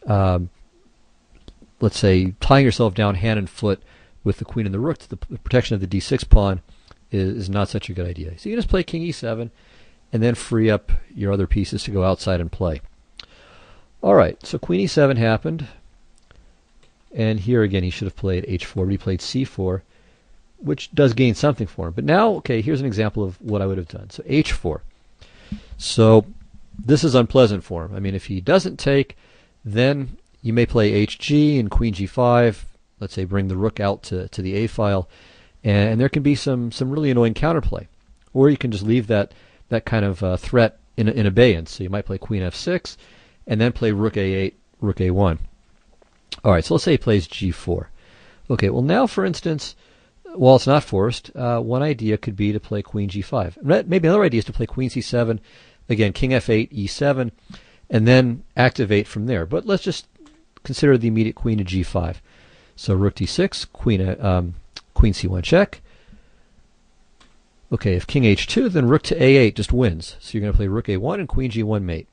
let's say, tying yourself down hand and foot with the queen and the rook to the protection of the d6 pawn is not such a good idea. So you can just play king e7 and then free up your other pieces to go outside and play. All right, so queen e7 happened. And here again, he should have played h4, but he played c4, which does gain something for him. But now, okay, here's an example of what I would have done. So h4. So this is unpleasant for him. If he doesn't take, then you may play hg and queen g5. Let's say bring the rook out to the a file. And there can be some really annoying counterplay. Or you can just leave that kind of threat in abeyance. So you might play queen f6 and then play rook a8, rook a1. All right, so let's say he plays g4. Okay, well now, for instance, while it's not forced, one idea could be to play queen g5. Maybe another idea is to play queen c7, again, king f8, e7, and then activate from there. But let's just consider the immediate queen to g5. So rook d6, queen c1 check. Okay, if king h2, then rook to a8 just wins. So you're going to play rook a1 and queen g1 mate.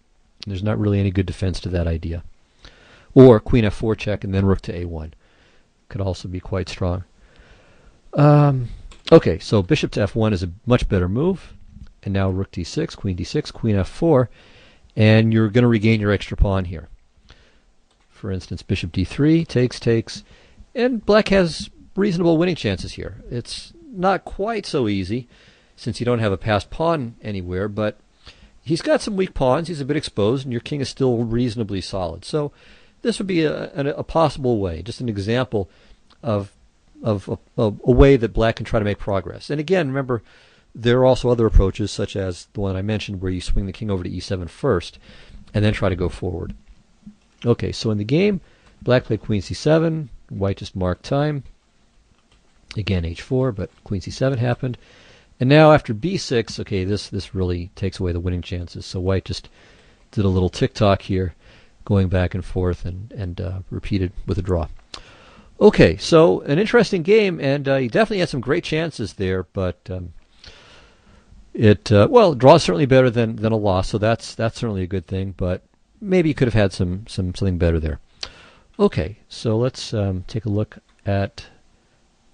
And there's not really any good defense to that idea. Or queen f4 check and then rook to a1. Could also be quite strong. Okay, so bishop to f1 is a much better move. And now rook d6, queen f4. And you're going to regain your extra pawn here. For instance, bishop d3, takes. And black has reasonable winning chances here. It's not quite so easy, since you don't have a passed pawn anywhere, but he's got some weak pawns, he's a bit exposed, and your king is still reasonably solid. So this would be a possible way, just an example of a way that black can try to make progress. And again, remember, there are also other approaches, such as the one I mentioned, where you swing the king over to e7 first, and then try to go forward. Okay, so in the game, black played queen c7, white just marked time. Again, h4, but queen c7 happened. And now after b6, okay, this really takes away the winning chances. So white just did a little tick-tock here, going back and forth and repeated with a draw. Okay, so an interesting game, and he definitely had some great chances there, but well, draw is certainly better than a loss, so that's certainly a good thing, but maybe you could have had something better there. Okay, so let's take a look at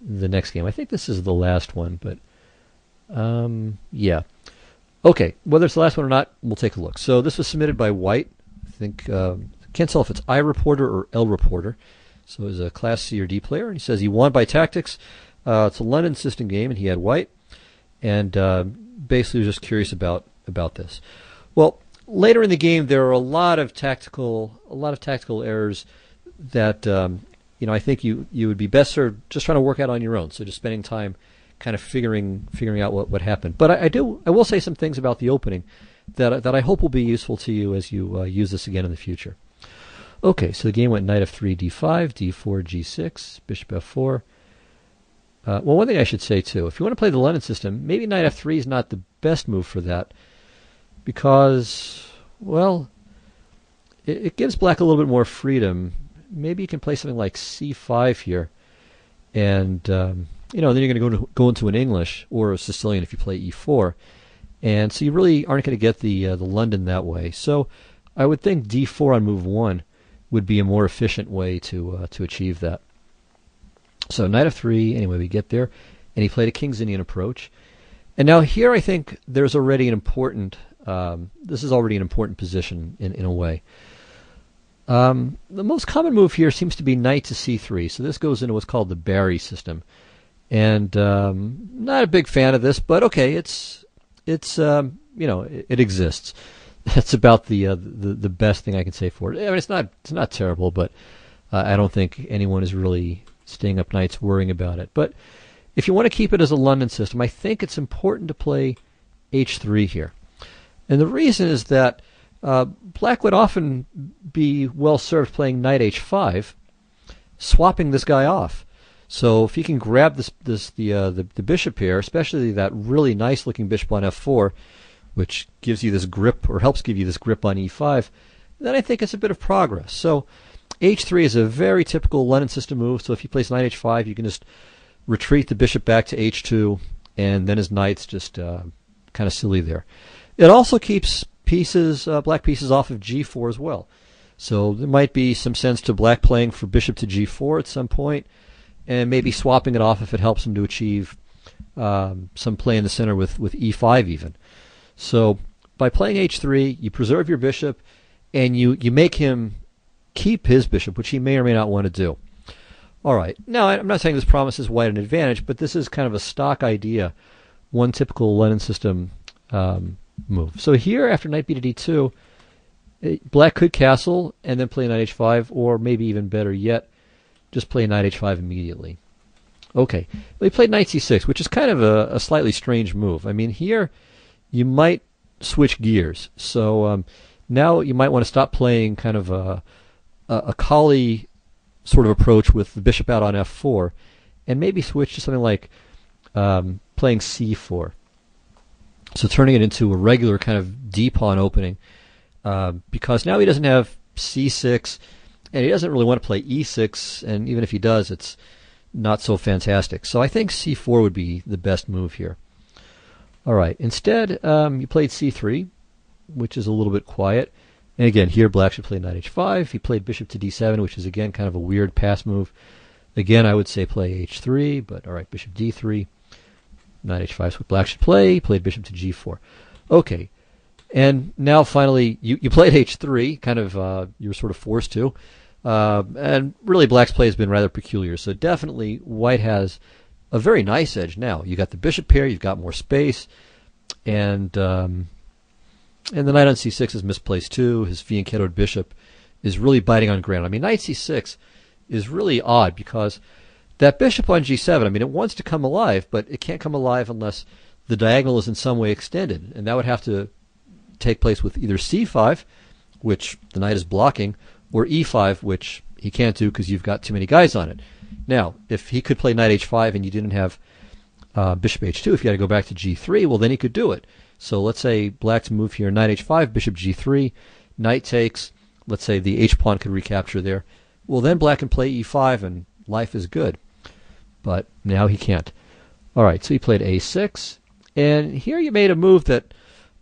the next game. I think this is the last one, but yeah. Okay, whether it's the last one or not, we'll take a look. So this was submitted by White. I think, can't tell if it's iReporter or L-Reporter. So he's a Class C or D player, and he says he won by tactics. It's a London system game, and he had White, and basically was just curious about this. Well, later in the game, there are a lot of tactical errors that I think you would be best served just trying to work out on your own. So just spending time kind of figuring out what happened. But I will say some things about the opening that I hope will be useful to you as you use this again in the future. Okay, so the game went knight f3, d5, d4, g6, bishop f4. Well, one thing I should say too, if you want to play the London system, maybe knight f3 is not the best move for that, because, well, it gives black a little bit more freedom. Maybe you can play something like c5 here, and then you're going to go into an English or a Sicilian if you play e4, and so you really aren't going to get the London that way. So I would think d4 on move 1 would be a more efficient way to achieve that. So knight f3, anyway, we get there, and he played a King's Indian approach, and now here I think there's already an important. This is already an important position in a way. The most common move here seems to be knight to c3. So this goes into what's called the Barry system, and not a big fan of this, but okay, it exists. That's about the best thing I can say for it. I mean, it's not terrible, but I don't think anyone is really staying up nights worrying about it. But if you want to keep it as a London system, I think it's important to play h3 here, and the reason is that black would often be well served playing knight h5, swapping this guy off. So if he can grab the bishop here, especially that really nice looking bishop on f4, which gives you this grip or helps give you this grip on e5, then I think it's a bit of progress. So h3 is a very typical London system move. So if he plays knight h5, you can just retreat the bishop back to h2, and then his knight's just kind of silly there. It also keeps black pieces off of g4 as well. So there might be some sense to black playing for bishop to g4 at some point, and maybe swapping it off if it helps him to achieve some play in the center with e5 even. So by playing h3, you preserve your bishop, and you make him keep his bishop, which he may or may not want to do. All right. Now, I'm not saying this promises white an advantage, but this is kind of a stock idea, one typical London system move. So here, after knight b to d2, black could castle and then play knight h5, or maybe even better yet, just play knight h5 immediately. Okay, well, he played knight c6, which is kind of a slightly strange move. I mean, here you might switch gears. So now you might want to stop playing kind of a collie sort of approach with the bishop out on f4, and maybe switch to something like playing c4. So turning it into a regular kind of d-pawn opening, because now he doesn't have c6, and he doesn't really want to play e6, and even if he does, it's not so fantastic. So I think c4 would be the best move here. All right, instead, you played c3, which is a little bit quiet. And again, here black should play knight h5. He played bishop to d7, which is again kind of a weird pass move. Again, I would say play h3, but all right, bishop d3. Knight h5 is what black should play. He played bishop to g4. Okay, and now finally you played h3, kind of you were sort of forced to. And really black's play has been rather peculiar. So definitely white has a very nice edge now. You got the bishop pair, you've got more space, and the knight on c6 is misplaced too. His fianchettoed bishop is really biting on ground. I mean, knight c6 is really odd because that bishop on g7, I mean, it wants to come alive, but it can't come alive unless the diagonal is in some way extended, and that would have to take place with either c5, which the knight is blocking, or e5, which he can't do because you've got too many guys on it. Now, if he could play knight h5 and you didn't have bishop h2, if you had to go back to g3, well, then he could do it. So let's say black's move here, knight h5, bishop g3, knight takes, let's say the h-pawn could recapture there. Well, then black can play e5 and life is good. But now he can't. All right, so he played a6. And here you made a move that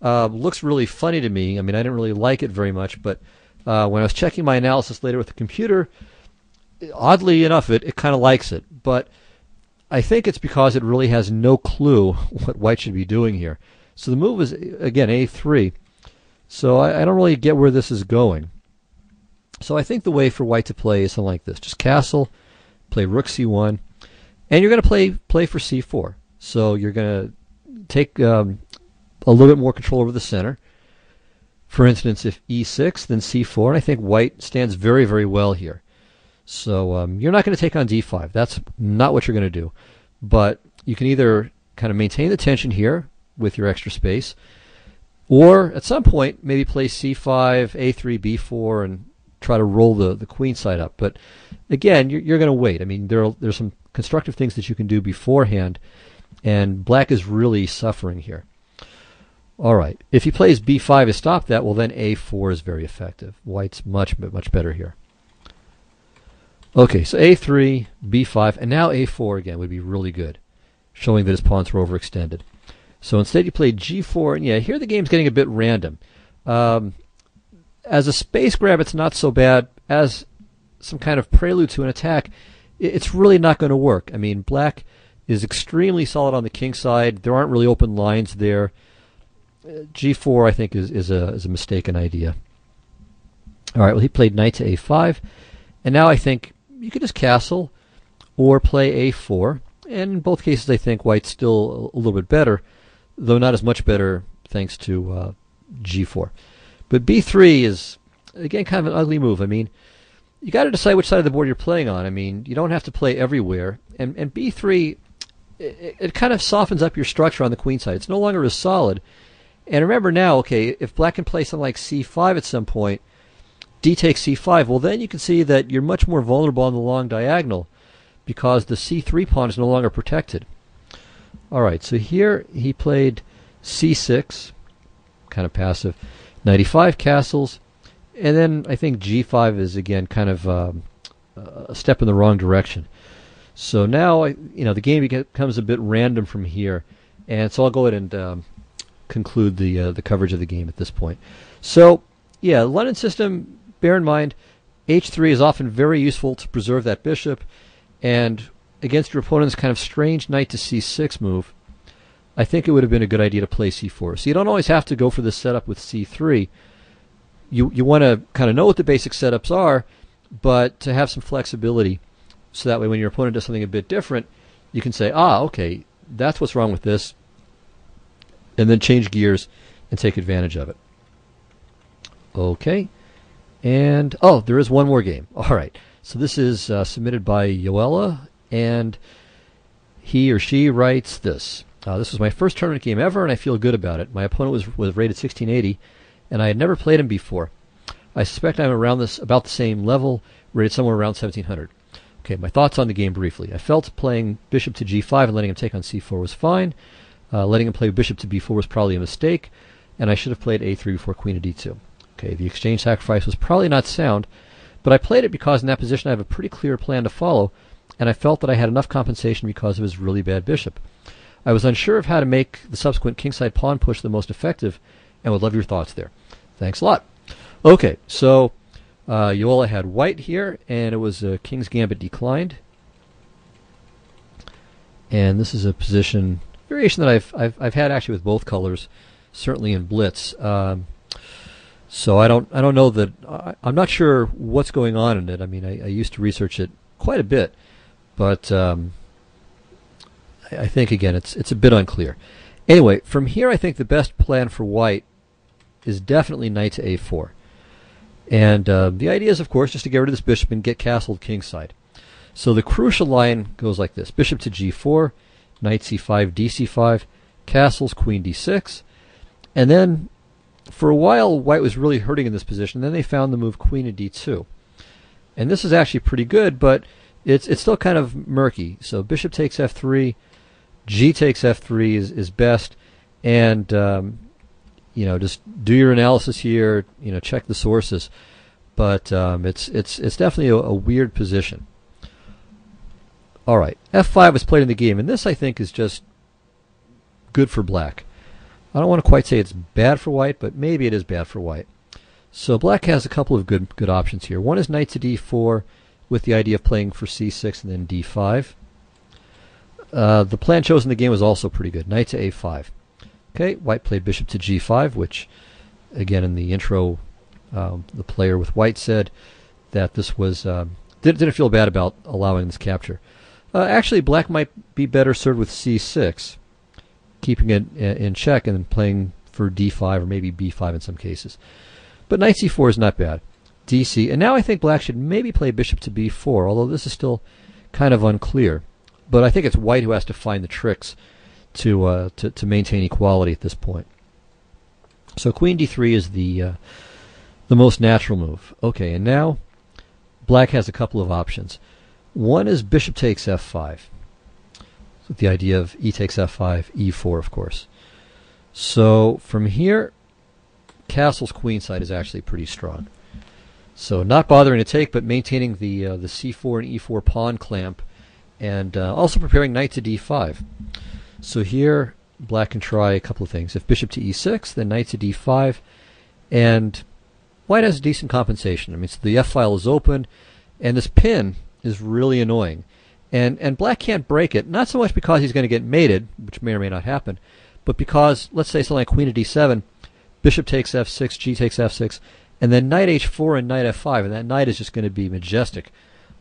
looks really funny to me. I mean, I didn't really like it very much, but when I was checking my analysis later with the computer, oddly enough, it kind of likes it. But I think it's because it really has no clue what white should be doing here. So the move is, again, a3. So I don't really get where this is going. So I think the way for white to play is something like this. Just castle, play rook c1, and you're going to play for c4. So you're going to take a little bit more control over the center. For instance, if e6, then c4, and I think white stands very, very well here. So you're not going to take on d5. That's not what you're going to do. But you can either kind of maintain the tension here with your extra space, or at some point maybe play c5, a3, b4, and try to roll the queen side up. But again, you're going to wait. I mean, there's some constructive things that you can do beforehand, and black is really suffering here. All right, if he plays b5 to stop that, well then a4 is very effective. White's much better here. Okay, so a3, b5, and now a4 again would be really good, showing that his pawns were overextended. So instead you played g4, and yeah, here the game's getting a bit random. As a space grab, it's not so bad. As some kind of prelude to an attack, it's really not going to work. I mean, black is extremely solid on the king side. There aren't really open lines there. G4, I think, is a mistaken idea. All right, well, he played knight to a5, and now I think you could just castle or play a4. And in both cases, I think white's still a little bit better, though not as much better thanks to g4. But b3 is, again, kind of an ugly move. I mean, you got to decide which side of the board you're playing on. I mean, you don't have to play everywhere. And b3, it kind of softens up your structure on the queen side. It's no longer as solid. And remember now, okay, if black can play something like c5 at some point, d takes c5, well, then you can see that you're much more vulnerable on the long diagonal because the c3 pawn is no longer protected. All right, so here he played c6, kind of passive, knight e5 castles, and then I think g5 is, again, kind of a step in the wrong direction. So now, the game becomes a bit random from here, and so I'll go ahead and conclude the coverage of the game at this point. So, yeah, the London system, bear in mind, h3 is often very useful to preserve that bishop, and against your opponent's kind of strange knight to c6 move, I think it would have been a good idea to play c4. So you don't always have to go for this setup with c3. You want to kind of know what the basic setups are, but to have some flexibility, so that way when your opponent does something a bit different, you can say, okay, that's what's wrong with this, and then change gears and take advantage of it. Okay, and there is one more game. All right, so this is submitted by Yoella, and he or she writes this. This was my first tournament game ever, and I feel good about it. My opponent was rated 1680, and I had never played him before. I suspect I'm about the same level, rated somewhere around 1700. Okay, my thoughts on the game briefly. I felt playing bishop to g5 and letting him take on c4 was fine. Letting him play bishop to b4 was probably a mistake, and I should have played a3 before queen to d2. Okay, the exchange sacrifice was probably not sound, but I played it because in that position I have a pretty clear plan to follow, and I felt that I had enough compensation because of his really bad bishop. I was unsure of how to make the subsequent kingside pawn push the most effective, and would love your thoughts there. Thanks a lot. Okay, so Yola had white here, and it was a king's gambit declined. And this is a position variation that I've had actually with both colors, certainly in blitz. So I don't know that I'm not sure what's going on in it. I mean, I used to research it quite a bit, but I think again it's a bit unclear. Anyway, from here I think the best plan for white is definitely knight to a4. And the idea is, of course, just to get rid of this bishop and get castled kingside. So the crucial line goes like this. Bishop to g4, knight c5, dc5, castles, queen d6. And then for a while, white was really hurting in this position. Then they found the move queen to d2. And this is actually pretty good, but it's still kind of murky. So bishop takes f3, g takes f3 is best. And just do your analysis here. Check the sources, but it's definitely a weird position. All right, f5 was played in the game, and this I think is just good for black. I don't want to quite say it's bad for white, but maybe it is bad for white. So black has a couple of good options here. One is knight to d4 with the idea of playing for c6 and then d5. The plan chosen in the game was also pretty good. Knight to a5. Okay, white played bishop to g5, which, again, in the intro, the player with white said that this was didn't feel bad about allowing this capture. Actually, black might be better served with c6, keeping it in check and then playing for d5 or maybe b5 in some cases. But knight c4 is not bad. dc, and now I think black should maybe play bishop to b4, although this is still kind of unclear. But I think it's white who has to find the tricks to maintain equality at this point. So queen d3 is the most natural move. Okay, and now black has a couple of options. One is bishop takes f5, with the idea of e takes f5, e4, of course. So from here, castle's queenside is actually pretty strong. So not bothering to take, but maintaining the c4 and e4 pawn clamp, and also preparing knight to d5. So here, black can try a couple of things. If bishop to e6, then knight to d5, and white has decent compensation. I mean, so the f-file is open, and this pin is really annoying. And black can't break it, not so much because he's going to get mated, which may or may not happen, but because, let's say something like queen to d7, bishop takes f6, g takes f6, and then knight h4 and knight f5, and that knight is just going to be majestic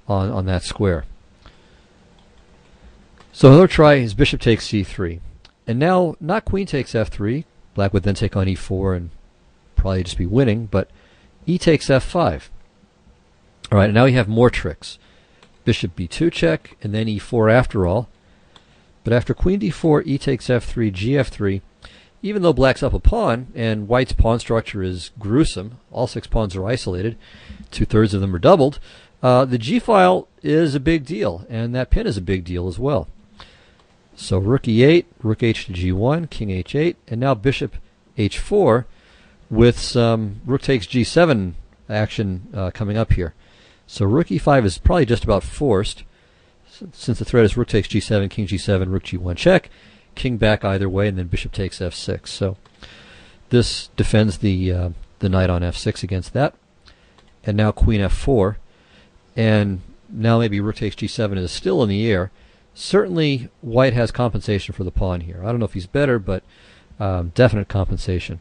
on that square. So another try is bishop takes c3. And now, not queen takes f3, black would then take on e4 and probably just be winning, but e takes f5. All right, and now you have more tricks. Bishop b2 check, and then e4 after all. But after queen d4, e takes f3, g f3, even though black's up a pawn, and white's pawn structure is gruesome, all 6 pawns are isolated, 2/3 of them are doubled, the g-file is a big deal, and that pin is a big deal as well. So rook e8, rook h to g1, king h8, and now bishop h4 with some rook takes g7 action coming up here. So rook e5 is probably just about forced, since the threat is rook takes g7, king g7, rook g1 check, king back either way, and then bishop takes f6. So this defends the knight on f6 against that. And now queen f4, and now maybe rook takes g7 is still in the air. Certainly white has compensation for the pawn here. I don't know if he's better, but definite compensation.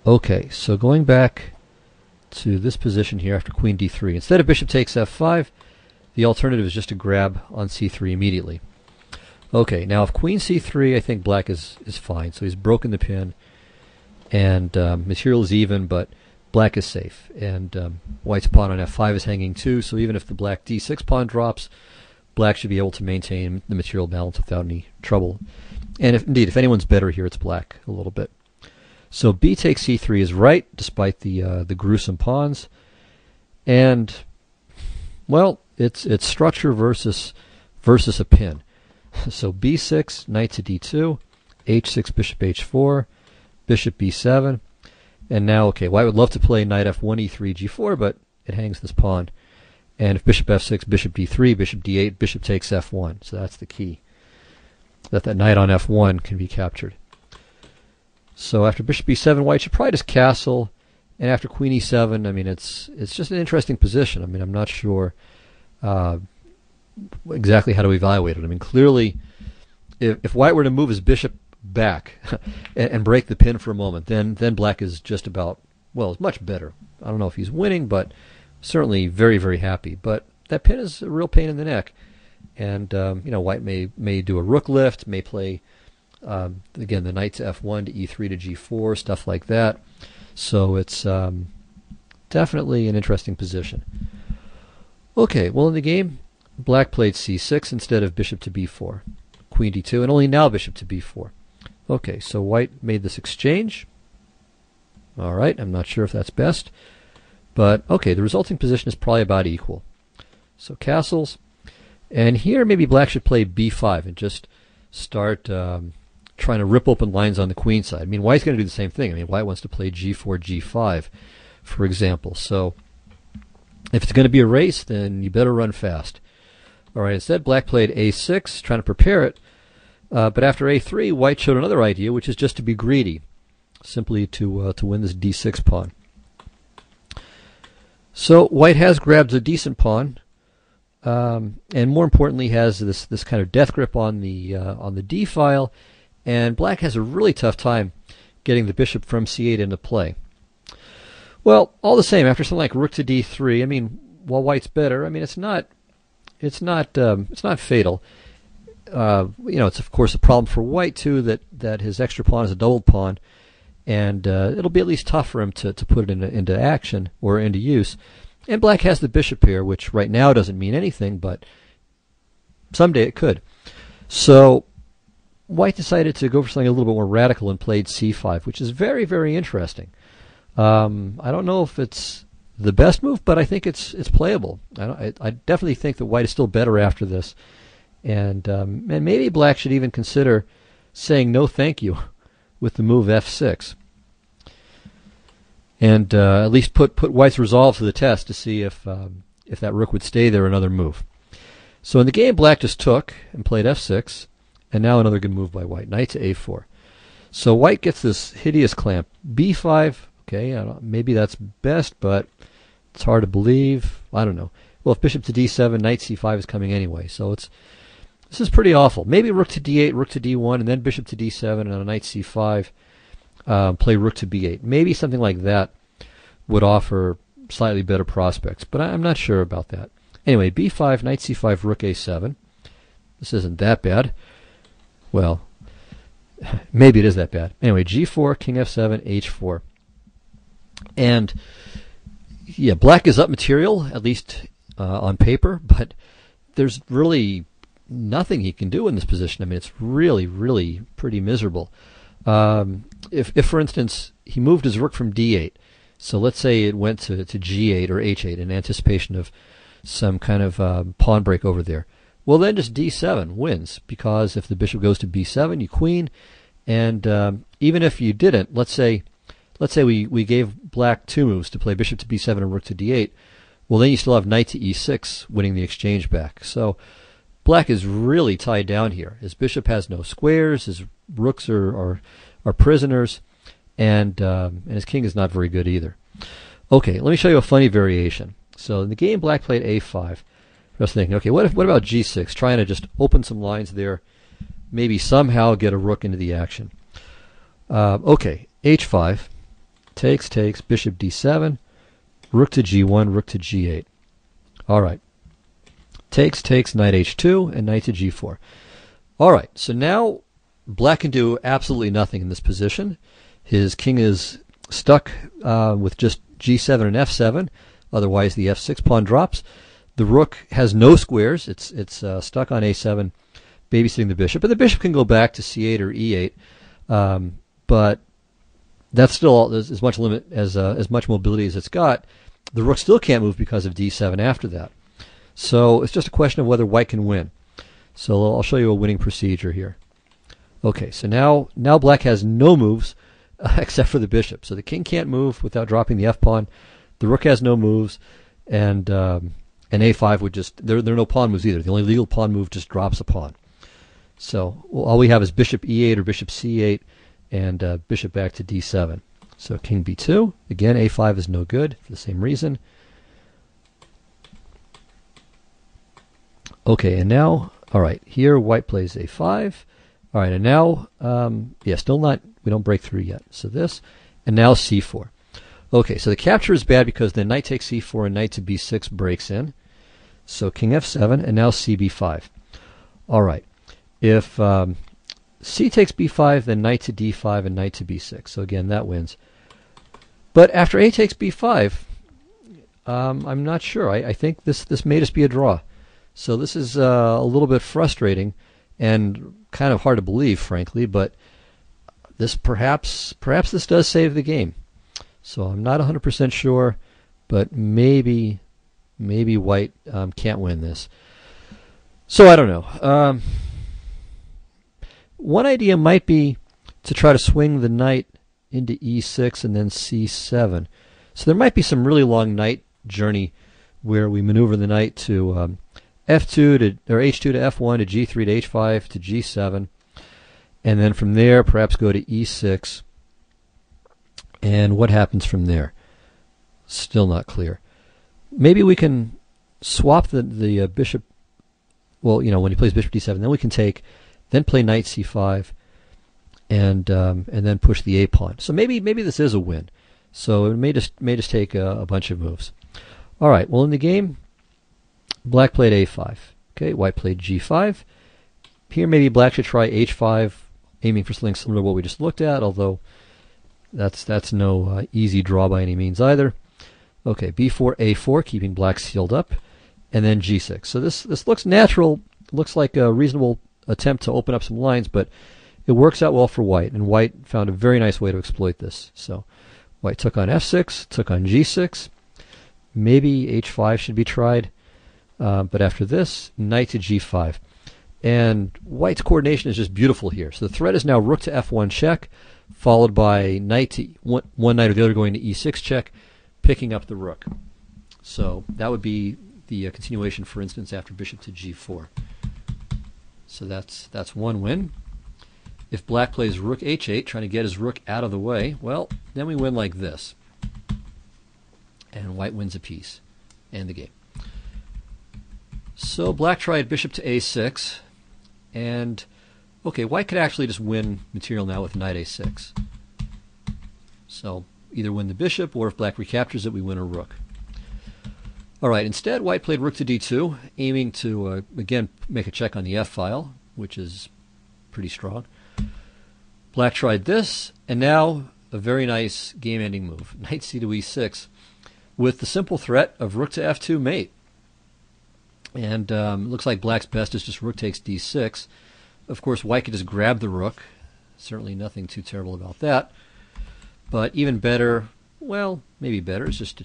Okay, so going back to this position here after queen d3. Instead of bishop takes f5, the alternative is just to grab on c3 immediately. Okay, now if queen c3, I think black is fine. So he's broken the pin, and material is even, but black is safe. And white's pawn on f5 is hanging too, so even if the black d6 pawn drops, black should be able to maintain the material balance without any trouble. And if anyone's better here, it's black a little bit. So b takes c3 is right, despite the gruesome pawns. And Well, it's structure versus a pin. So b6, knight to d2, h6, bishop h4, bishop b7, and now, okay, white would love to play knight f1, e3, g4, but it hangs this pawn. And if bishop f6, bishop d3, bishop d8, bishop takes f1. So that's the key, that knight on f1 can be captured. So after bishop b7, white should probably just castle, and after queen e7, I mean, it's just an interesting position. I mean, I'm not sure exactly how to evaluate it. I mean, clearly, if white were to move his bishop back and break the pin for a moment, then black is just about, well, it's much better. I don't know if he's winning, but certainly very, very happy. But that pin is a real pain in the neck, and white may do a rook lift, may play again the knight to f1 to e3 to g4, stuff like that. So it's definitely an interesting position. Okay, well, in the game, black played c6 instead of bishop to b4, queen d2, and only now bishop to b4. Okay, so white made this exchange. All right, I'm not sure if that's best, but okay, the resulting position is probably about equal. So castles, and here maybe black should play b5 and just start trying to rip open lines on the queen side. I mean, white's going to do the same thing. I mean, white wants to play g4, g5, for example. So if it's going to be a race, then you better run fast. All right, instead, black played a6, trying to prepare it. But after a3, white showed another idea, which is just to be greedy, simply to win this d6 pawn. So white has grabbed a decent pawn, and more importantly, has this kind of death grip on the d file. And black has a really tough time getting the bishop from c8 into play. Well, all the same, after something like rook to d3, I mean, while white's better, I mean, it's not fatal. It's of course a problem for white too that his extra pawn is a doubled pawn, and it'll be at least tough for him to put it into action or into use. And black has the bishop here, which right now doesn't mean anything, but someday it could. So white decided to go for something a little bit more radical and played c5, which is very, very interesting. I don't know if it's the best move, but I think it's playable. I definitely think that white is still better after this, and maybe black should even consider saying no thank you with the move f6, and at least put white's resolve to the test to see if that rook would stay there another move. So in the game, black just took and played f6, and now another good move by white, knight to a4. So white gets this hideous clamp, b5. Okay, maybe that's best, but it's hard to believe. I don't know. Well, if bishop to d7, knight c5 is coming anyway, so this is pretty awful. Maybe rook to d8, rook to d1, and then bishop to d7, and a knight c5, play rook to b8. Maybe something like that would offer slightly better prospects, but I'm not sure about that. Anyway, b5, knight c5, rook a7. This isn't that bad. Well, maybe it is that bad. Anyway, g4, king f7, h4. And yeah, black is up material, at least on paper, but there's really nothing he can do in this position. I mean, it's really, really pretty miserable. If for instance, he moved his rook from d8, so let's say it went to g8 or h8 in anticipation of some kind of pawn break over there. Well, then just d7 wins, because if the bishop goes to b7, you queen, and even if you didn't, let's say we gave black two moves to play bishop to b7 and rook to d8, well, then you still have knight to e6 winning the exchange back. So black is really tied down here. His bishop has no squares, his rooks are prisoners, and his king is not very good either. Okay, let me show you a funny variation. So in the game, black played a5. I was thinking, okay, what about g6? Trying to just open some lines there, maybe somehow get a rook into the action. Okay, h5, takes, bishop d7, rook to g1, rook to g8. All right, takes, knight h2, and knight to g4. All right, so now black can do absolutely nothing in this position. His king is stuck with just g7 and f7. Otherwise, the f6 pawn drops. The rook has no squares. It's stuck on a7, babysitting the bishop. But the bishop can go back to c8 or e8. But that's still as much limit as much mobility as it's got. The rook still can't move because of d7 after that. So it's just a question of whether white can win. So I'll show you a winning procedure here. Okay, so now black has no moves except for the bishop. So the king can't move without dropping the f-pawn. The rook has no moves, and a5 would just, there are no pawn moves either. The only legal pawn move just drops a pawn. So all we have is bishop e8 or bishop c8 and bishop back to d7. So king b2. Again, a5 is no good for the same reason. Okay, and now, all right, here white plays a5. All right, and now, yeah, still not, we don't break through yet. So this, and now c4. Okay, so the capture is bad because then knight takes c4 and knight to b6 breaks in. So king f7, and now cb5. All right, if c takes b5, then knight to d5 and knight to b6. So again, that wins. But after a takes b5, I'm not sure. I think this may just be a draw. So this is a little bit frustrating and kind of hard to believe, frankly, but this perhaps this does save the game. So I'm not 100% sure, but maybe white can't win this. So I don't know. One idea might be to try to swing the knight into e6 and then c7. So there might be some really long knight journey where we maneuver the knight to f2 to, or h2 to f1 to g3 to h5 to g7, and then from there perhaps go to e6. And what happens from there? Still not clear. Maybe we can swap the bishop. Well, you know, when he plays bishop d7, then we can take, then play knight c5, and then push the a pawn. So maybe this is a win. So it may just take a bunch of moves. All right. Well, in the game, black played a5. Okay, white played g5. Here, maybe black should try h5, aiming for something similar to what we just looked at, although that's no easy draw by any means either. Okay, b4, a4, keeping black sealed up, and then g6. So this looks natural, looks like a reasonable attempt to open up some lines, but it works out well for white, and white found a very nice way to exploit this. So white took on f6, took on g6. Maybe h5 should be tried, but after this, knight to g5. And white's coordination is just beautiful here. So the threat is now rook to f1 check, followed by knight to one knight or the other going to e6 check, picking up the rook. So that would be the continuation, for instance, after bishop to g4. So that's one win. If black plays rook h8, trying to get his rook out of the way, well, then we win like this. And white wins a piece and the game. So black tried bishop to a6, and okay, white could actually just win material now with knight a6. So either win the bishop, or if black recaptures it, we win a rook. All right, instead, white played rook to d2, aiming to, again, make a check on the f-file, which is pretty strong. Black tried this, and now a very nice game-ending move, knight c to e6, with the simple threat of rook to f2 mate. And it looks like black's best is just rook takes d6. Of course, white could just grab the rook. Certainly nothing too terrible about that. But even better, well, maybe better, is just to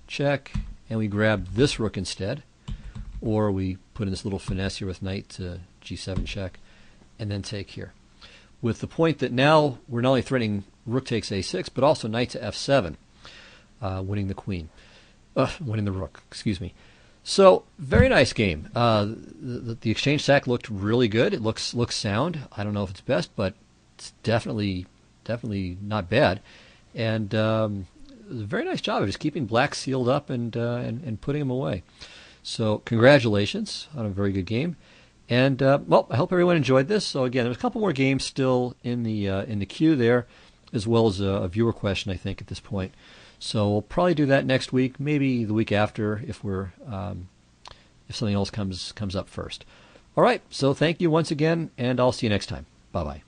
check, and we grab this rook instead. Or we put in this little finesse here with knight to g7 check, and then take here. With the point that now we're not only threatening rook takes a6, but also knight to f7, winning the queen. Winning the rook, excuse me. So, very nice game. The exchange sack looked really good. It looks sound. I don't know if it's best, but it's definitely not bad. And it was a very nice job of just keeping black sealed up and putting him away. So, congratulations on a very good game. And well, I hope everyone enjoyed this. So again, there's a couple more games still in the queue there, as well as a viewer question, I think, at this point. So we'll probably do that next week, maybe the week after, if something else comes up first. All right. So thank you once again, and I'll see you next time. Bye bye.